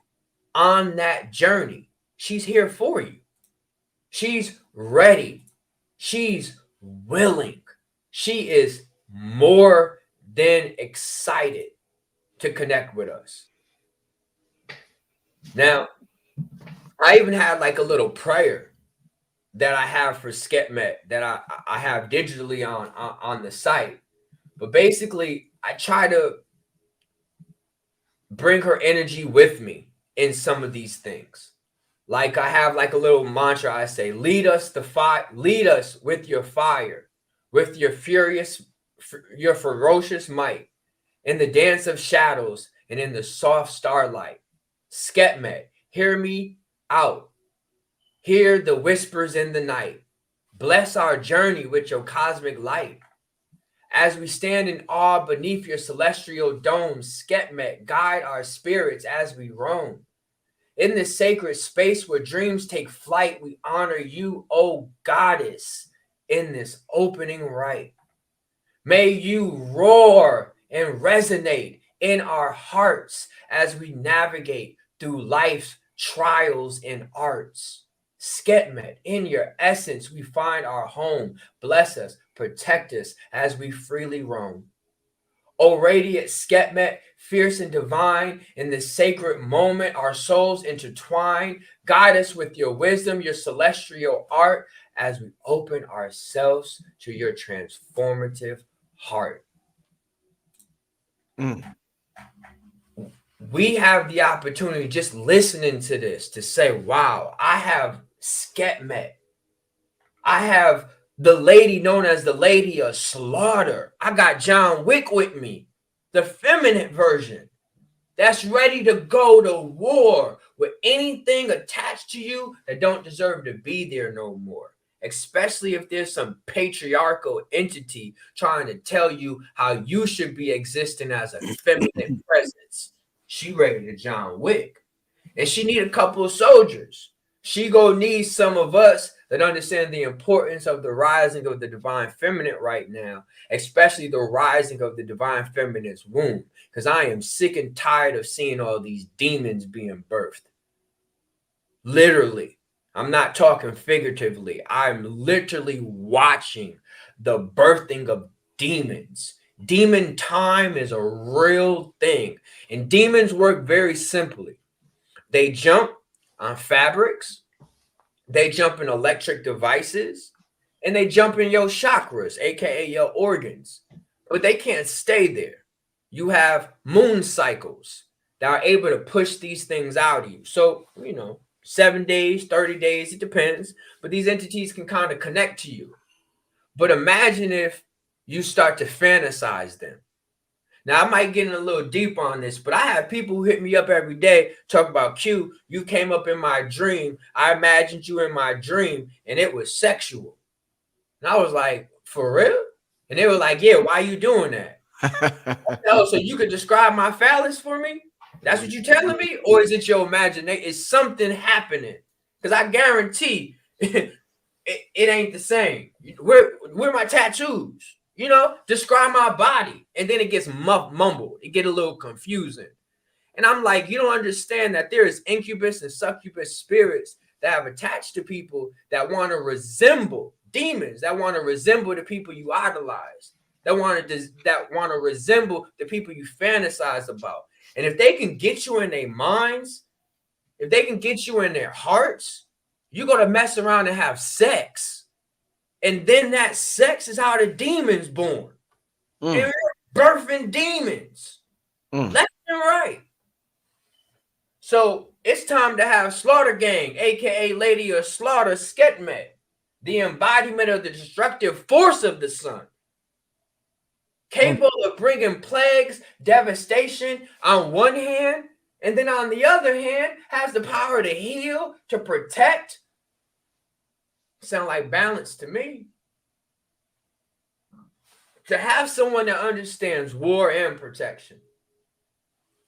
on that journey, she's here for you. She's ready. She's willing. She is more than excited to connect with us. Now, I even had like a little prayer that I have for Skepmet that I have digitally on the site. But basically, I try to bring her energy with me in some of these things. Like I have like a little mantra I say, lead us with your fire, with your ferocious might, in the dance of shadows and in the soft starlight. Skepmet, hear me out. Hear the whispers in the night. Bless our journey with your cosmic light. As we stand in awe beneath your celestial dome, Skepmet, guide our spirits as we roam. In this sacred space where dreams take flight, we honor you, O goddess, in this opening rite. May you roar and resonate in our hearts as we navigate through life's trials and arts. Skepmet, in your essence, we find our home. Bless us, protect us as we freely roam. O radiant Skepmet, fierce and divine, in this sacred moment, our souls intertwine. Guide us with your wisdom, your celestial art, as we open ourselves to your transformative heart. We have the opportunity just listening to this to say, wow, I have Skepmet. I have the lady known as the Lady of Slaughter. I got John Wick with me, the feminine version that's ready to go to war with anything attached to you that don't deserve to be there no more. Especially if there's some patriarchal entity trying to tell you how you should be existing as a feminine presence. She ready to John Wick. And she need a couple of soldiers. She gonna need some of us that understand the importance of the rising of the divine feminine right now, especially the rising of the divine feminine's womb. Because I am sick and tired of seeing all these demons being birthed. Literally. I'm not talking figuratively. I'm literally watching the birthing of demons. Demon time is a real thing. And demons work very simply. They jump on fabrics, they jump in electric devices, and they jump in your chakras, aka your organs. But they can't stay there. You have moon cycles that are able to push these things out of you. So, 7 days, 30 days, it depends. But these entities can kind of connect to you. But imagine if you start to fantasize them. Now, I might get in a little deep on this, but I have people who hit me up every day, talk about Q, you came up in my dream. I imagined you in my dream, and it was sexual. And I was like, for real? And they were like, yeah, why are you doing that? Oh, so you could describe my phallus for me? That's what you're telling me? Or is it your imagination? Is something happening? Because I guarantee it ain't the same. Where my tattoos? Describe my body. And then it gets mumbled. It get a little confusing. And I'm like, you don't understand that there is incubus and succubus spirits that have attached to people that want to resemble demons, that want to resemble the people you idolize, that want to resemble the people you fantasize about. And if they can get you in their minds, if they can get you in their hearts, you're going to mess around and have sex. And then that sex is how the demons born. And you're birthing demons. Left and right. So it's time to have Slaughter Gang, aka Lady of Slaughter, Skepmet, the embodiment of the destructive force of the sun. Capable of bringing plagues, devastation on one hand, and then on the other hand has the power to heal, to protect. Sound like balance to me. To have someone that understands war and protection,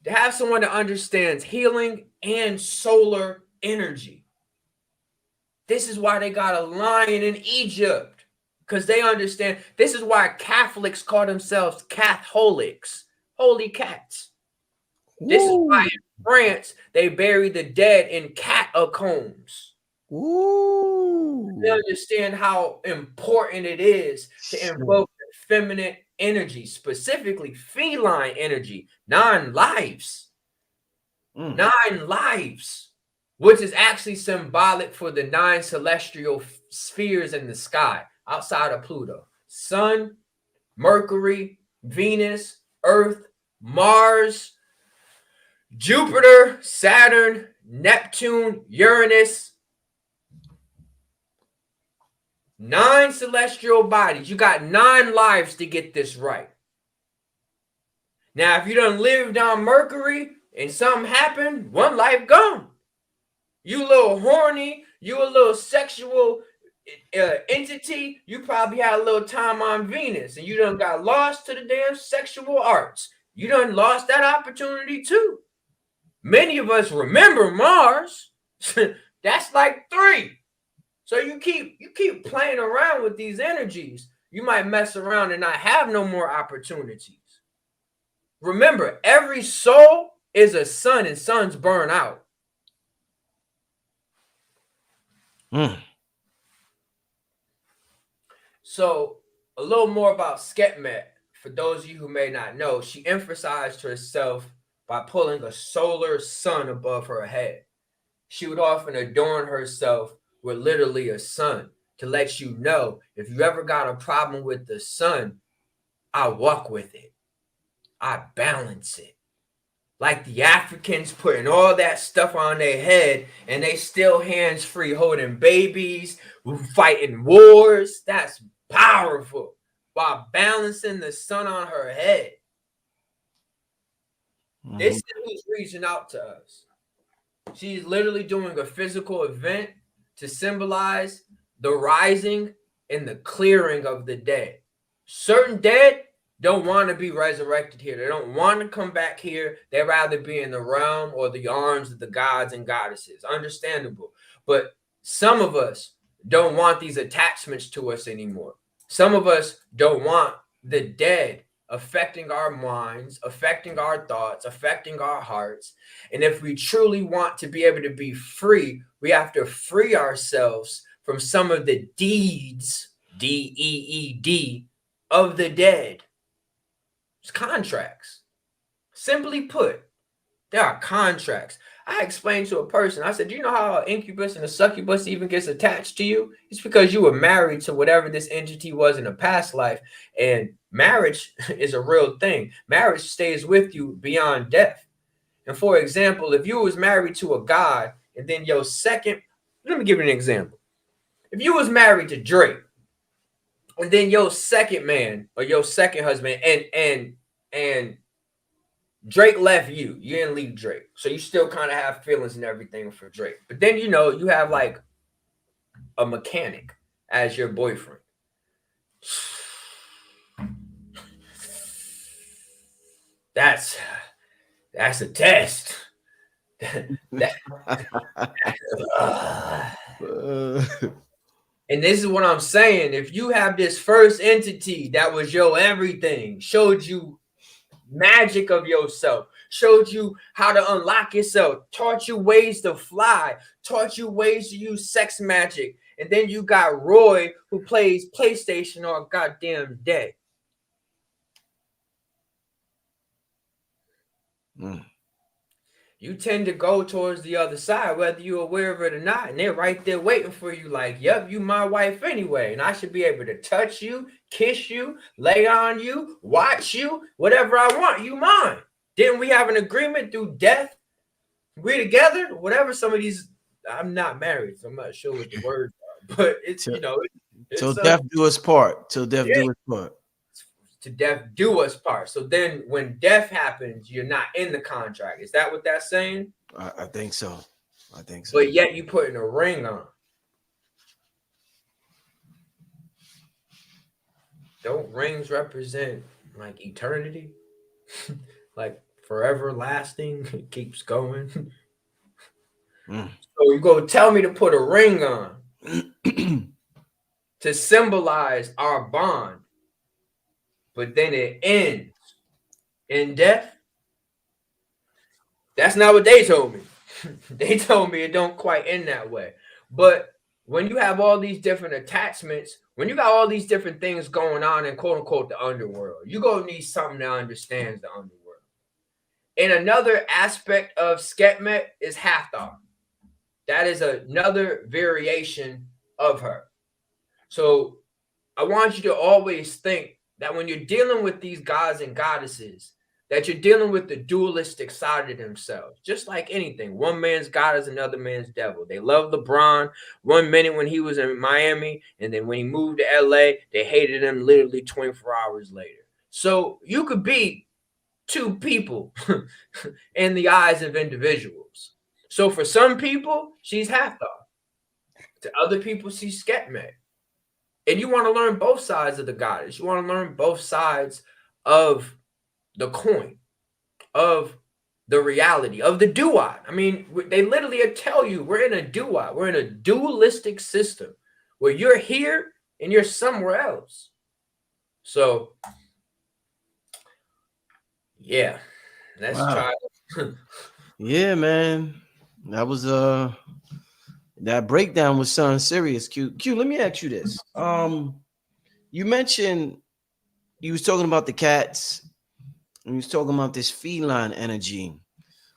to have someone that understands healing and solar energy. This is why they got a lion in Egypt, because they understand. This is why Catholics call themselves Catholics, holy cats. This is why in France they bury the dead in catacombs. They understand how important it is to invoke feminine energy, specifically feline energy, 9 lives. 9 lives, which is actually symbolic for the 9 celestial spheres in the sky outside of Pluto: Sun, Mercury, Venus, Earth, Mars, Jupiter, Saturn, Neptune, Uranus. 9 celestial bodies. You got 9 lives to get this right. Now, if you done lived on Mercury and something happened, 1 life gone. You a little horny, you a little sexual entity, you probably had a little time on Venus and you done got lost to the damn sexual arts. You done lost that opportunity too. Many of us remember Mars. That's like 3. So you keep playing around with these energies. You might mess around and not have no more opportunities. Remember, every soul is a sun, and suns burn out. So a little more about Skepmet. For those of you who may not know, she emphasized herself by pulling a solar sun above her head. She would often adorn herself with literally a sun to let you know, if you ever got a problem with the sun, I walk with it. I balance it. Like the Africans putting all that stuff on their head and they still hands-free holding babies, fighting wars. That's powerful. While balancing the sun on her head. This is who's reaching out to us. She's literally doing a physical event to symbolize the rising and the clearing of the dead. Certain dead don't want to be resurrected here. They don't want to come back here. They'd rather be in the realm or the arms of the gods and goddesses. Understandable. But some of us don't want these attachments to us anymore. Some of us don't want the dead affecting our minds, affecting our thoughts, affecting our hearts. And if we truly want to be able to be free, we have to free ourselves from some of the deeds, D-E-E-D, of the dead. It's contracts. Simply put, there are contracts. I explained to a person, I said, do you know how an incubus and a succubus even gets attached to you? It's because you were married to whatever this entity was in a past life. And marriage is a real thing. Marriage stays with you beyond death. And for example, if you was married to a god and then your second, let me give you an example. If you was married to Drake and then your second man or your second husband and Drake left you. You didn't leave Drake. So you still kind of have feelings and everything for Drake. But then, you know, you have like a mechanic as your boyfriend. That's a test. And this is what I'm saying. If you have this first entity that was your everything, showed you magic of yourself, showed you how to unlock yourself, taught you ways to fly, taught you ways to use sex magic, and then you got Roy who plays PlayStation all goddamn day. You tend to go towards the other side, whether you're aware of it or not, and they're right there waiting for you like, yep, you my wife anyway, and I should be able to touch you, kiss you, lay on you, watch you, whatever I want, you mine. Didn't we have an agreement through death? We together? Whatever some of these, I'm not married, so I'm not sure what the words are, but it's, you know. Till death do us part. Till death do us part. to death do us part. So then when death happens, you're not in the contract. Is that what that's saying? I think so. I think so. But yet you putting a ring on. Don't rings represent like eternity? Like forever lasting? It keeps going. So you go tell me to put a ring on to symbolize our bond, but then it ends in death? That's not what they told me. They told me it don't quite end that way. But when you have all these different attachments, when you got all these different things going on in quote unquote the underworld, you're gonna need something that understands the underworld. And another aspect of Skepmet is Hathor. That is another variation of her. So I want you to always think that when you're dealing with these gods and goddesses, that you're dealing with the dualistic side of themselves. Just like anything, one man's God is another man's devil. They love LeBron 1 minute when he was in Miami, and then when he moved to LA, they hated him literally 24 hours later. So you could be two people in the eyes of individuals. So for some people, she's Hathor. To other people, she's Skepmet. And you want to learn both sides of the goddess. You want to learn both sides of the coin, of the reality, of the duat. I mean, they literally tell you we're in a duat. We're in a dualistic system where you're here and you're somewhere else. So, yeah, let's try. Yeah, man. That was that breakdown was something serious. Q, let me ask you this. You mentioned you was talking about the cats. And you was talking about this feline energy.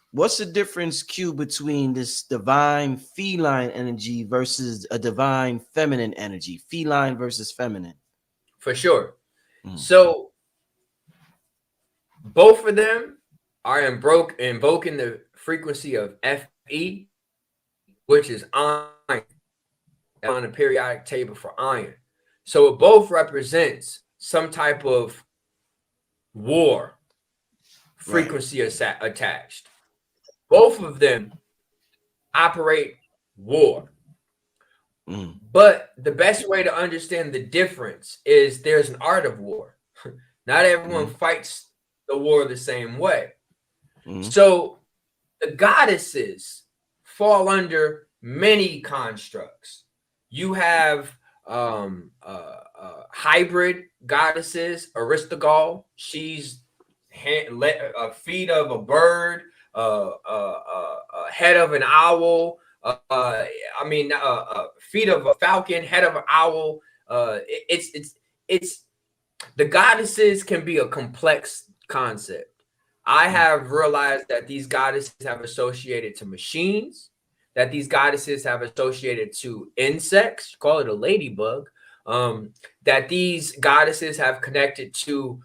What's the difference, Q, between this divine feline energy versus a divine feminine energy? Feline versus feminine. For sure. So both of them are invoking the frequency of Fe, which is iron, on the periodic table for iron. So it both represents some type of war frequency attached. Both of them operate war. But the best way to understand the difference is there's an art of war. Not everyone fights the war the same way. So the goddesses fall under many constructs. You have hybrid goddesses, Aristogal. She's feet of a bird, head of an owl. Feet of a falcon, head of an owl. It's the goddesses can be a complex concept. I have realized that these goddesses have associated to machines, that these goddesses have associated to insects, call it a ladybug, that these goddesses have connected to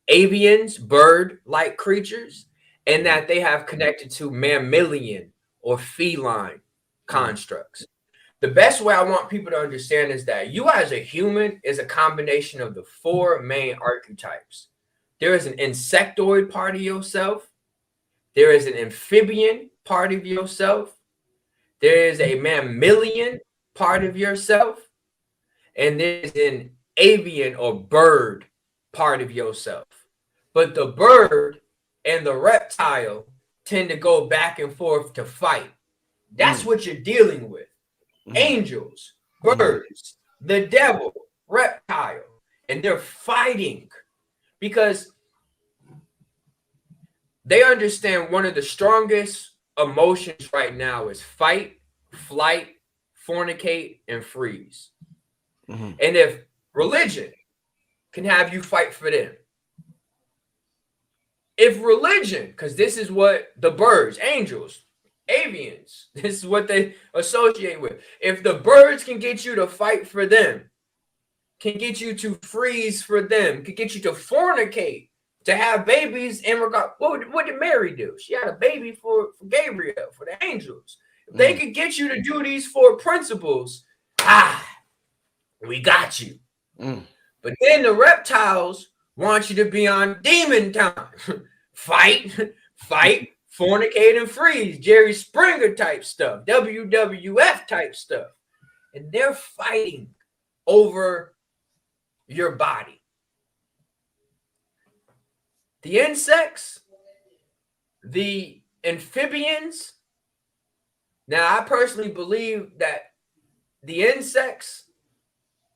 avians, bird-like creatures, and that they have connected to mammalian or feline constructs. The best way I want people to understand is that you as a human is a combination of the four main archetypes. There is an insectoid part of yourself. There is an amphibian part of yourself. There is a mammalian part of yourself. And there's an avian or bird part of yourself. But the bird and the reptile tend to go back and forth to fight. That's what you're dealing with. Angels, birds, the devil, reptile. And they're fighting because they understand one of the strongest emotions right now is fight, flight, fornicate, and freeze. And if religion can have you fight for them, if religion, because this is what the birds, angels, avians, this is what they associate with. If the birds can get you to fight for them, can get you to freeze for them, can get you to fornicate, to have babies in regard. What did Mary do? She had a baby for Gabriel, for the angels. If they could get you to do these four principles, we got you. But then the reptiles want you to be on demon time. Fight, fornicate and freeze, Jerry Springer type stuff, WWF type stuff. And they're fighting over your body. The insects, the amphibians. Now, I personally believe that the insects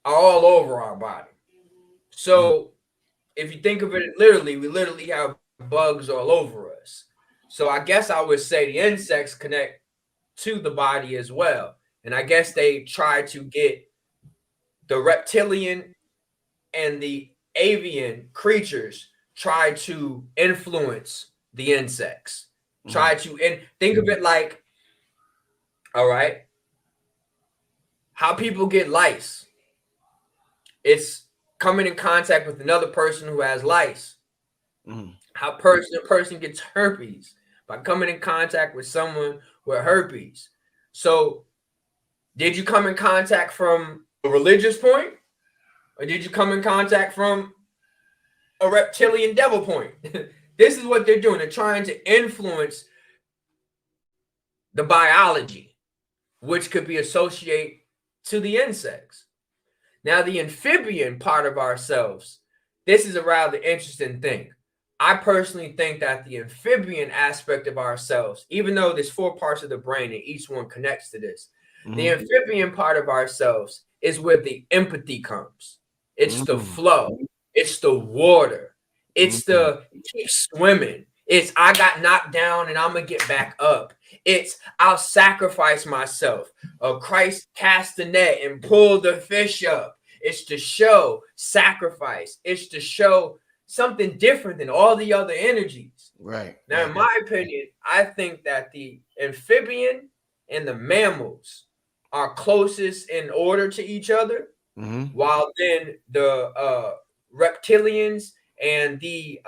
are all over our body. So if you think of it literally, we literally have bugs all over us. So I guess I would say the insects connect to the body as well. And I guess they try to get the reptilian and the avian creatures try to influence the insects. Try to, and think of it like, all right, how people get lice. It's coming in contact with another person who has lice. How a person gets herpes by coming in contact with someone with herpes. So did you come in contact from a religious point, or did you come in contact from a reptilian devil point? This is what they're doing. They're trying to influence the biology, which could be associated to the insects. Now, the amphibian part of ourselves, this is a rather interesting thing. I personally think that the amphibian aspect of ourselves, even though there's 4 parts of the brain and each one connects to this, the amphibian part of ourselves is where the empathy comes. It's the flow. It's the water. It's the keep swimming. It's I got knocked down and I'm going to get back up. It's I'll sacrifice myself. Christ cast the net and pulled the fish up. It's to show sacrifice. It's to show something different than all the other energies. Right. Now, in my opinion, I think that the amphibian and the mammals are closest in order to each other, while then the reptilians and the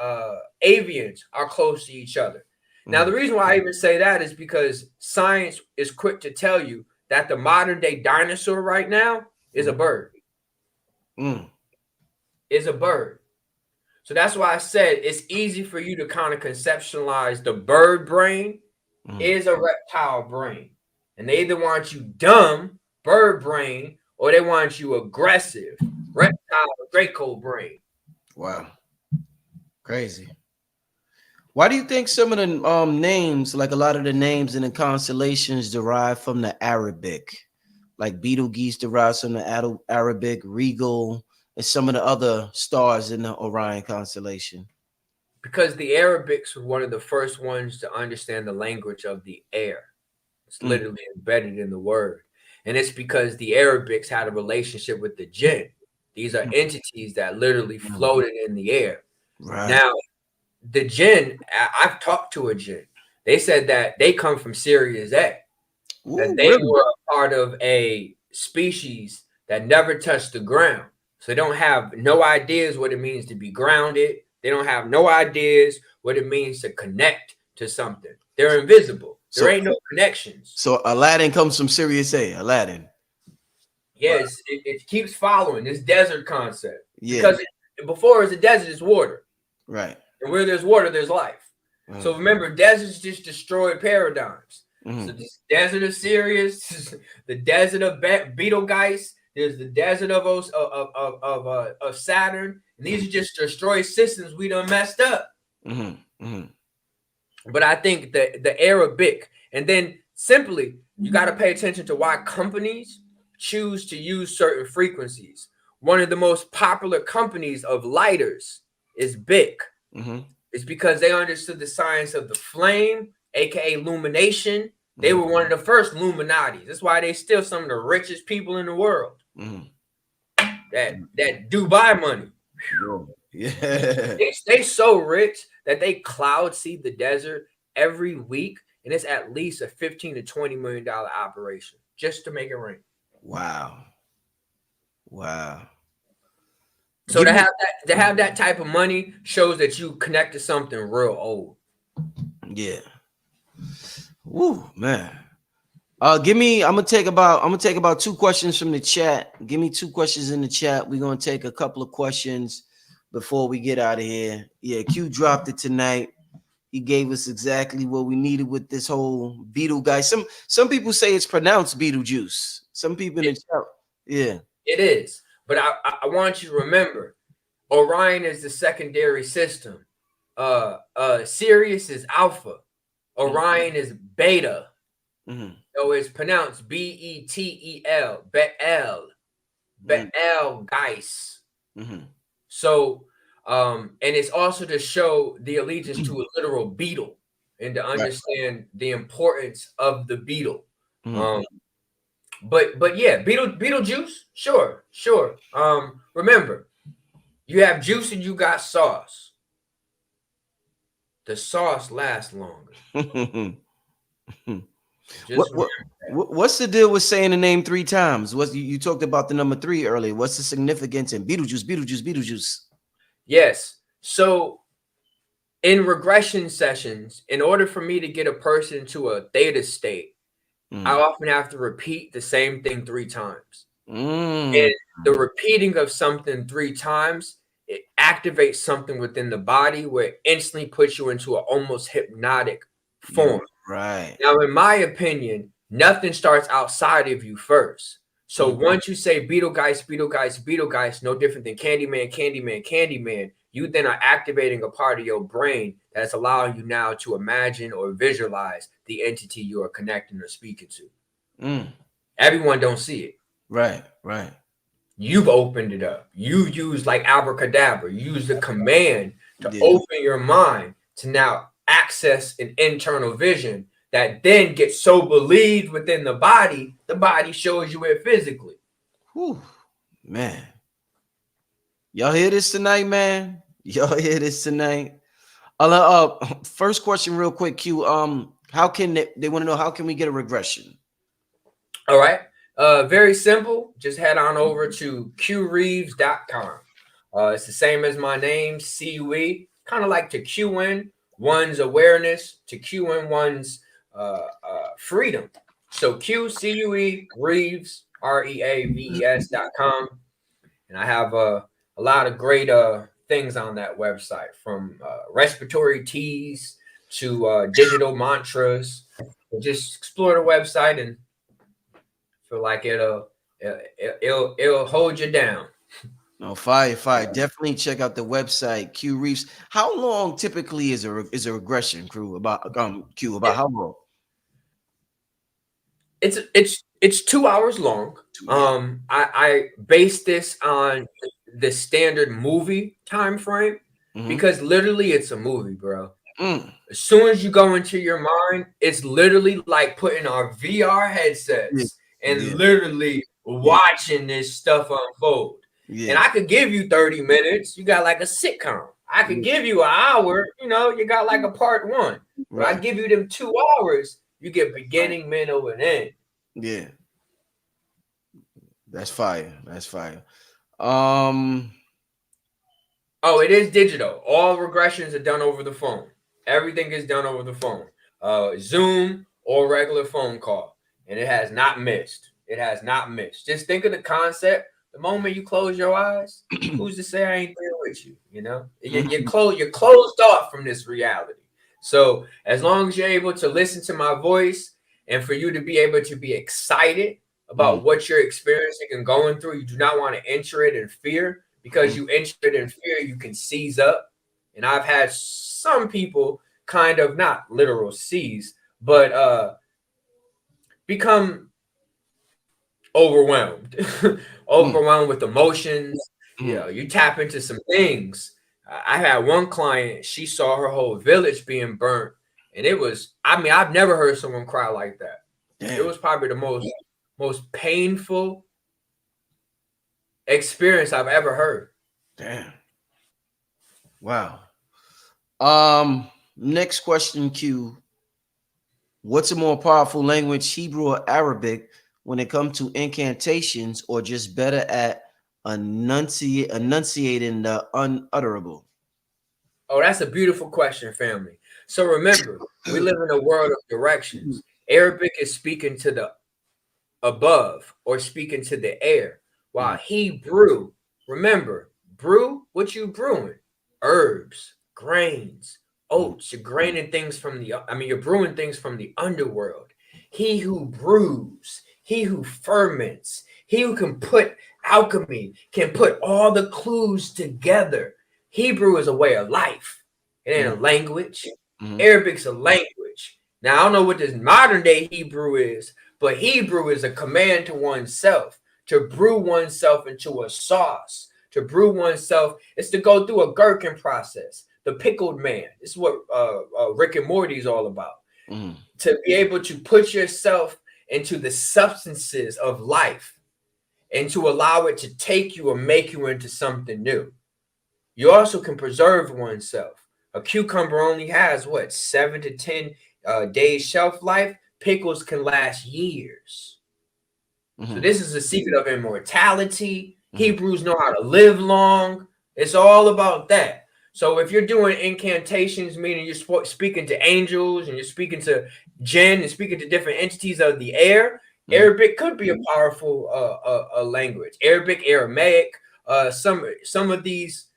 avians are close to each other. Now, the reason why I even say that is because science is quick to tell you that the modern day dinosaur right now is a bird. Is a bird. So that's why I said it's easy for you to kind of conceptualize the bird brain is a reptile brain. And they either want you dumb, bird brain, or they want you aggressive, reptile, Draco brain. Wow. Crazy. Why do you think some of the names, like a lot of the names in the constellations, derive from the Arabic? Like Betelgeuse derives from the Arabic, Regal, and some of the other stars in the Orion constellation. Because the Arabics were one of the first ones to understand the language of the air. It's literally embedded in the word. And it's because the Arabics had a relationship with the jinn. These are entities that literally floated in the air. Right. Now, the jinn, I've talked to a jinn. They said that they come from Sirius A. That they were a part of a species that never touched the ground. So they don't have no ideas what it means to be grounded. They don't have no ideas what it means to connect to something. They're invisible. There ain't no connections. So Aladdin comes from Sirius A. Aladdin. Yes, it keeps following this desert concept. Yeah. Because before it was a desert, it's water. Right. And where there's water, there's life. So remember, deserts just destroy paradigms. So this desert of Sirius, the desert of Betelgeuse, there's the desert of Saturn. And these are just destroyed systems we done messed up. But I think the Arabic, and then simply, you got to pay attention to why companies choose to use certain frequencies. One of the most popular companies of lighters is Bic. It's because they understood the science of the flame, aka illumination. They were one of the first Illuminatis. That's why they still some of the richest people in the world. That Dubai money. Yeah. They so rich that they cloud seed the desert every week, and it's at least a $15 to $20 million operation just to make it rain. Wow. So to have that type of money shows that you connect to something real old. Yeah. Woo, man. I'm gonna take about 2 questions from the chat. Give me 2 questions in the chat. We're gonna take a couple of questions before we get out of here. Yeah, Q dropped it tonight. He gave us exactly what we needed with this whole Beetle guy. Some people say it's pronounced Beetlejuice. Some people in the chat, yeah. It is. But I want you to remember, Orion is the secondary system. Sirius is Alpha. Orion is Beta. So it's pronounced Betel. Betelgeuse. So and it's also to show the allegiance to a literal beetle and to understand the importance of the beetle. But yeah, Beetlejuice, sure. Remember, you have juice and you got sauce. The sauce lasts longer. What's the deal with saying the name 3 times? You talked about the number 3 earlier. What's the significance in Beetlejuice? Yes. So in regression sessions, in order for me to get a person to a theta state, I often have to repeat the same thing 3 times. And the repeating of something 3 times, it activates something within the body where it instantly puts you into an almost hypnotic form. Right. Now, in my opinion, nothing starts outside of you first. So once you say Betelgeuse, no different than Candyman, you then are activating a part of your brain that's allowing you now to imagine or visualize the entity you are connecting or speaking to. Everyone don't see it. Right. You've opened it up. You use like abracadabra. You use the command to open your mind to now access an internal vision that then gets so believed within the body shows you it physically. Whew, man. Y'all hear this tonight, man? Y'all hear this tonight? First question real quick, Q. How can they want to know how can we get a regression? All right. Very simple. Just head on over to qreaves.com. It's the same as my name, CUE, kind of like to Q in one's awareness, to Q in one's freedom. So QCUE Reaves, REAVES.com. And I have a lot of great things on that website, from respiratory teas to digital mantras. Just explore the website and feel like it'll hold you down. No, fire. Definitely check out the website, Q Reaves. How long typically is a regression, crew? About Q, about how long? It's 2 hours long. I base this on the standard movie time frame because literally it's a movie, bro. As soon as you go into your mind, it's literally like putting on VR headsets and literally watching this stuff unfold. And I could give you 30 minutes. You got like a sitcom. I could give you an hour. You got like a part 1. But I give you them 2 hours. You get beginning, middle, and end. Yeah. That's fire. Oh, it is digital. All regressions are done over the phone. Everything is done over the phone. Zoom or regular phone call. And it has not missed. Just think of the concept. The moment you close your eyes, who's to say I ain't there with you? You're closed off from this reality. So as long as you're able to listen to my voice and for you to be able to be excited about what you're experiencing and going through, you do not want to enter it in fear, because you enter it in fear, you can seize up. And I've had some people kind of, not literal seize, but become overwhelmed with emotions. You tap into some things. I had one client, she saw her whole village being burnt, and it was, I've never heard someone cry like that. Damn. It was probably the most painful experience I've ever heard. Damn. Wow. Next question, Q. What's a more powerful language, Hebrew or Arabic, when it comes to incantations, or just better at enunciating the unutterable? Oh, that's a beautiful question, family. So remember, we live in a world of directions. Arabic is speaking to the above or speaking to the air, while Hebrew, remember, brew, what you brewing? Herbs, grains, oats. You're graining things from you're brewing things from the underworld. He who brews, he who ferments, he who can put alchemy, can put all the clues together. Hebrew is a way of life. It ain't a language. Arabic's a language. Now, I don't know what this modern day Hebrew is, but Hebrew is a command to oneself, to brew oneself into a sauce, to brew oneself. It's to go through a gherkin process, the pickled man. This is what Rick and Morty is all about. To be able to put yourself into the substances of life and to allow it to take you and make you into something new. You also can preserve oneself. A cucumber only has, 7 to 10 days shelf life. Pickles can last years. So this is the secret of immortality. Hebrews know how to live long. It's all about that. So if you're doing incantations, meaning you're speaking to angels and you're speaking to jinn and speaking to different entities of the air, Arabic could be a powerful language. Arabic, Aramaic, some of these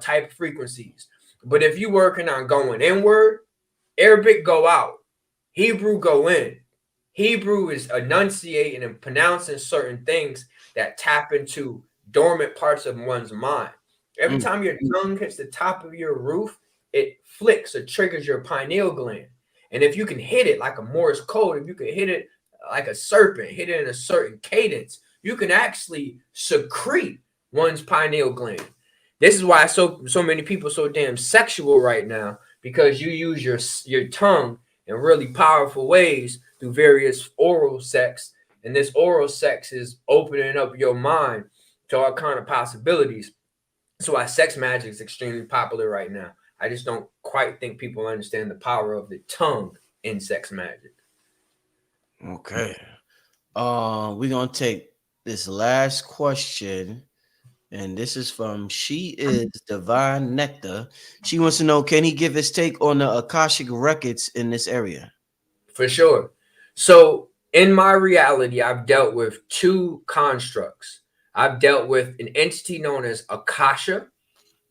type of frequencies. But if you're working on going inward, Arabic go out. Hebrew go in. Hebrew is enunciating and pronouncing certain things that tap into dormant parts of one's mind. Every time your tongue hits the top of your roof, it flicks or triggers your pineal gland. And if you can hit it like a Morse code, if you can hit it like a serpent, hit it in a certain cadence, you can actually secrete one's pineal gland. This is why so many people are so damn sexual right now, because you use your tongue in really powerful ways through various oral sex. And this oral sex is opening up your mind to all kind of possibilities. That's why sex magic is extremely popular right now. I just don't quite think people understand the power of the tongue in sex magic. Okay. We're gonna take this last question, and this is from She Is Divine Nectar. She wants to know, can he give his take on the Akashic records in this area? For sure. So in my reality, I've dealt with two constructs. I've dealt with an entity known as Akasha,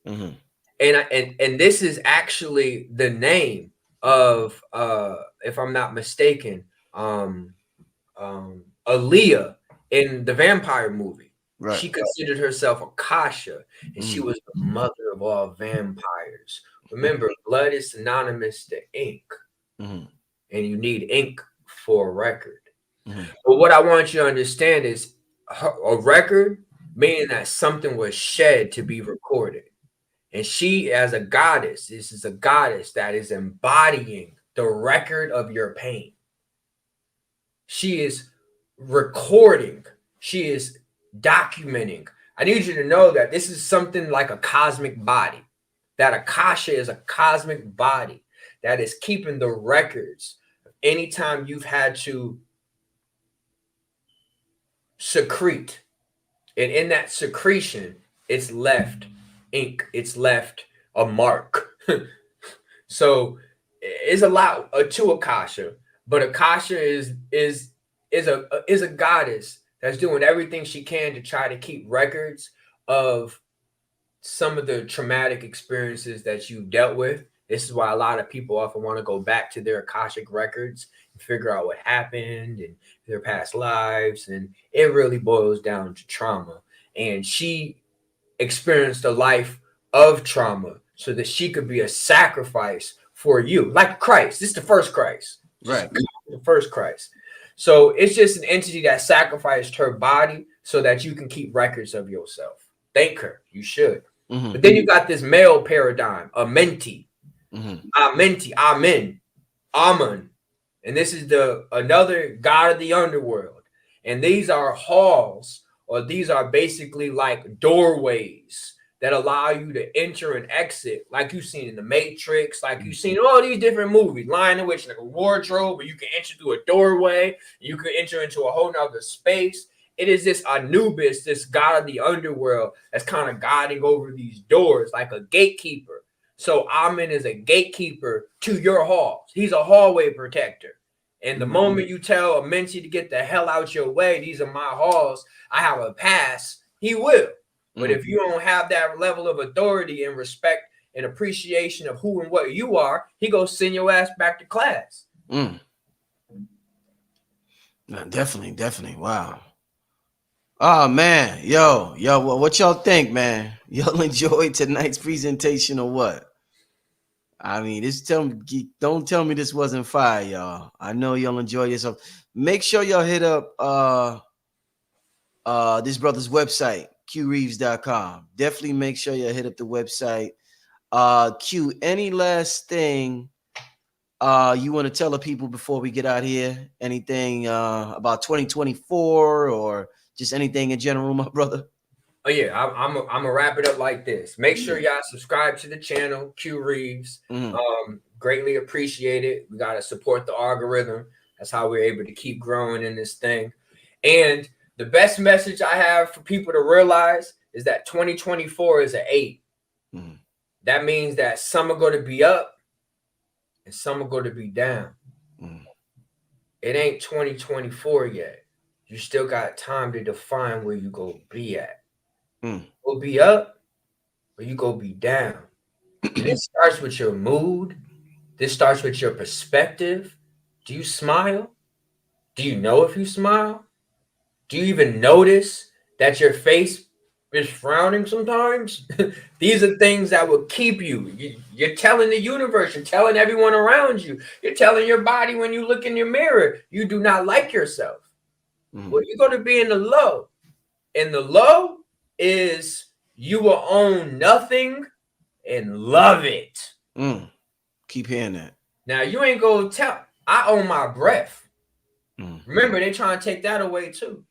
and this is actually the name of, if I'm not mistaken, Aaliyah in the vampire movie. Right. She considered herself Akasha, and she was the mother of all vampires. Remember, blood is synonymous to ink, and you need ink for a record. But what I want you to understand is a record, meaning that something was shed to be recorded. And she, as a goddess, this is a goddess that is embodying the record of your pain. She is recording. She is documenting. I need you to know that this is something like a cosmic body. That Akasha is a cosmic body that is keeping the records. Anytime you've had to secrete, and in that secretion, it's left ink, it's left a mark. So it's a lot to Akasha, but Akasha is a goddess that's doing everything she can to try to keep records of some of the traumatic experiences that you've dealt with. This is why a lot of people often want to go back to their Akashic records and figure out what happened and their past lives. And it really boils down to trauma. And she experienced a life of trauma so that she could be a sacrifice for you, like Christ. This is the first Christ. Right. The first Christ. So it's just an entity that sacrificed her body so that you can keep records of yourself. Thank her. You should. But then you got this male paradigm, a menti. Amenti, Amen, Amun. And this is another god of the underworld. And these are halls, or these are basically like doorways that allow you to enter and exit, like you've seen in The Matrix, like you've seen all these different movies, Lion and Witch, like a wardrobe, where you can enter through a doorway, you can enter into a whole nother space. It is this Anubis, this god of the underworld, that's kind of guiding over these doors like a gatekeeper. So Amen is a gatekeeper to your halls. He's a hallway protector. And the moment you tell a mentee to get the hell out your way, these are my halls, I have a pass, he will. But if you don't have that level of authority and respect and appreciation of who and what you are, he gonna send your ass back to class. No, definitely. Wow. Oh man, yo, what y'all think, man? Y'all enjoyed tonight's presentation or what? I mean, don't tell me this wasn't fire, y'all. I know y'all enjoy yourself. Make sure y'all hit up this brother's website, qreaves.com. Definitely make sure you hit up the website. Q, any last thing you want to tell the people before we get out here? Anything about 2024 or just anything in general, my brother? Oh yeah, I'm gonna wrap it up like this. Make sure y'all subscribe to the channel, Q Reaves. Greatly appreciate it. We gotta support the algorithm. That's how we're able to keep growing in this thing. And the best message I have for people to realize is that 2024 is an 8. That means that some are going to be up and some are going to be down. It ain't 2024 yet. You still got time to define where you go be at. Go be up or you go be down. And it starts with your mood. This starts with your perspective. Do you smile? Do you know if you smile? Do you even notice that your face is frowning sometimes? These are things that will keep you. You're telling the universe, you're telling everyone around you, you're telling your body when you look in your mirror, you do not like yourself. Well, you're going to be in the low. And the low is you will own nothing and love it. Keep hearing that. Now, you ain't going to tell. I own my breath. Remember, they trying to take that away too.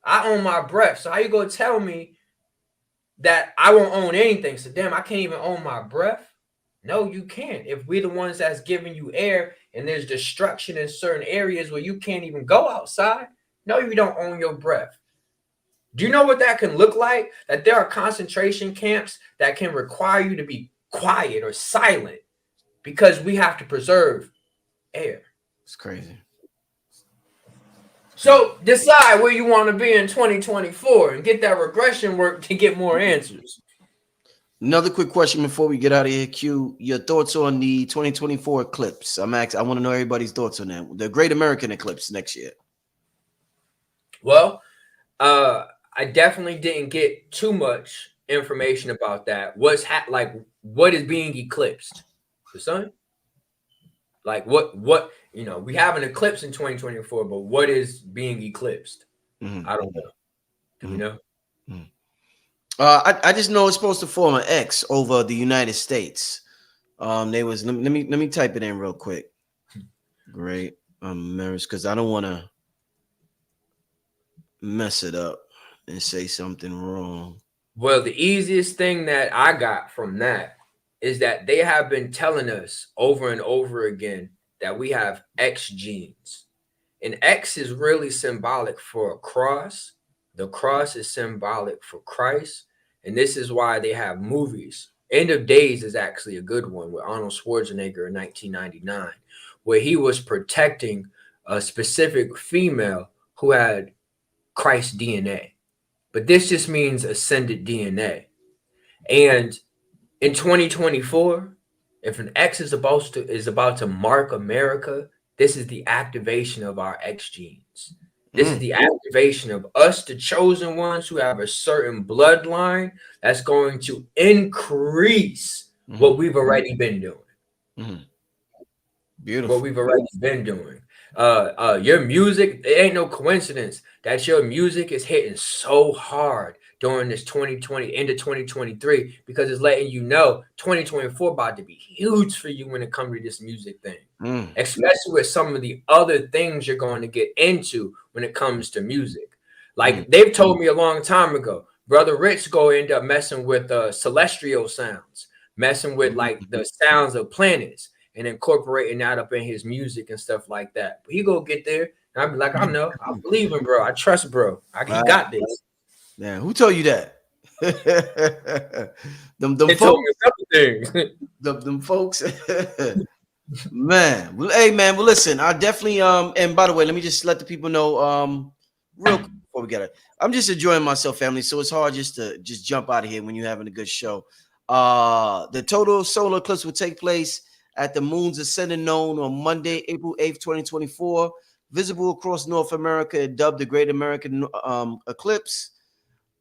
I own my breath. So how you going to tell me that I won't own anything? So damn, I can't even own my breath? No, you can't. If we're the ones that's giving you air and there's destruction in certain areas where you can't even go outside, no, you don't own your breath. Do you know what that can look like? That there are concentration camps that can require you to be quiet or silent because we have to preserve air. It's crazy. So decide where you want to be in 2024 and get that regression work to get more answers. Another quick question before we get out of here, Q. Your thoughts on the 2024 eclipse? I want to know everybody's thoughts on that. The Great American Eclipse next year. Well, I definitely didn't get too much information about that. What is being eclipsed? The sun? Like what we have an eclipse in 2024, but what is being eclipsed? I don't know. Do you know? I just know it's supposed to form an X over the United States. Let me type it in real quick. Great because I don't want to mess it up and say something wrong. Well, the easiest thing that I got from that is that they have been telling us over and over again that we have X genes. And X is really symbolic for a cross. The cross is symbolic for Christ. And this is why they have movies. End of Days is actually a good one with Arnold Schwarzenegger in 1999, where he was protecting a specific female who had Christ DNA. But this just means ascended DNA. And in 2024, if an X is about to mark America, this is the activation of our X genes. This is the activation of us, the chosen ones who have a certain bloodline that's going to increase what we've already been doing. Beautiful. What we've already been doing. Your music, it ain't no coincidence that your music is hitting so hard during this 2020 into 2023 because it's letting you know 2024 about to be huge for you when it comes to this music thing, especially with some of the other things you're going to get into when it comes to music. Like they've told me a long time ago, Brother Rich go end up messing with celestial sounds, messing with like the sounds of planets and incorporating that up in his music and stuff like that. But he go get there, and I'll be like, I know, I believe in bro, I trust bro, he got this. Yeah, who told you that? them They folks, told me a couple things. them folks. Man, well, hey man, well listen, I definitely and by the way, let me just let the people know real quick before we get it. I'm just enjoying myself, family, so it's hard just to just jump out of here when you're having a good show. The total solar eclipse will take place at the moon's ascending node on Monday, April 8th, 2024, visible across North America and dubbed the Great American Eclipse.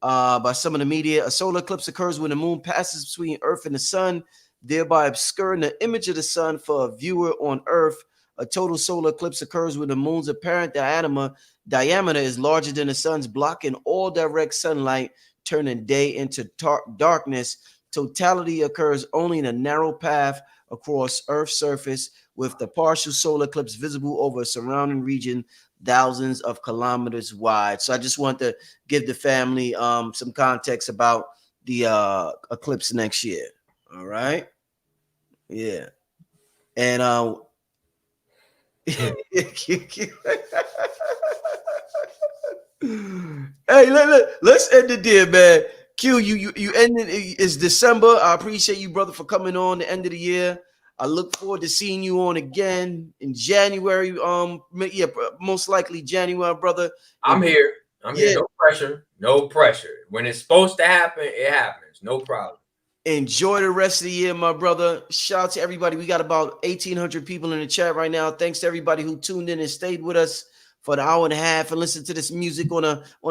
By some of the media, a solar eclipse occurs when the moon passes between Earth and the sun, thereby obscuring the image of the sun for a viewer on Earth. A total solar eclipse occurs when the moon's apparent diameter is larger than the sun's, blocking all direct sunlight, turning day into darkness. Totality occurs only in a narrow path across Earth's surface, with the partial solar eclipse visible over a surrounding region thousands of kilometers wide. So I just want to give the family some context about the eclipse next year. All right. Yeah. And hey, let's end it there, man. Q, you ended. It's December. I appreciate you, brother, for coming on the end of the year. I look forward to seeing you on again in January. Yeah, most likely January, brother. I'm here. I'm here. No pressure. No pressure. When it's supposed to happen, it happens. No problem. Enjoy the rest of the year, my brother. Shout out to everybody. We got about 1,800 people in the chat right now. Thanks to everybody who tuned in and stayed with us for the hour and a half and listened to this music on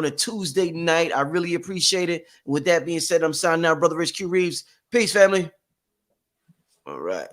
a Tuesday night. I really appreciate it. And with that being said, I'm signing out, Brother Rich Q Reaves. Peace, family. All right.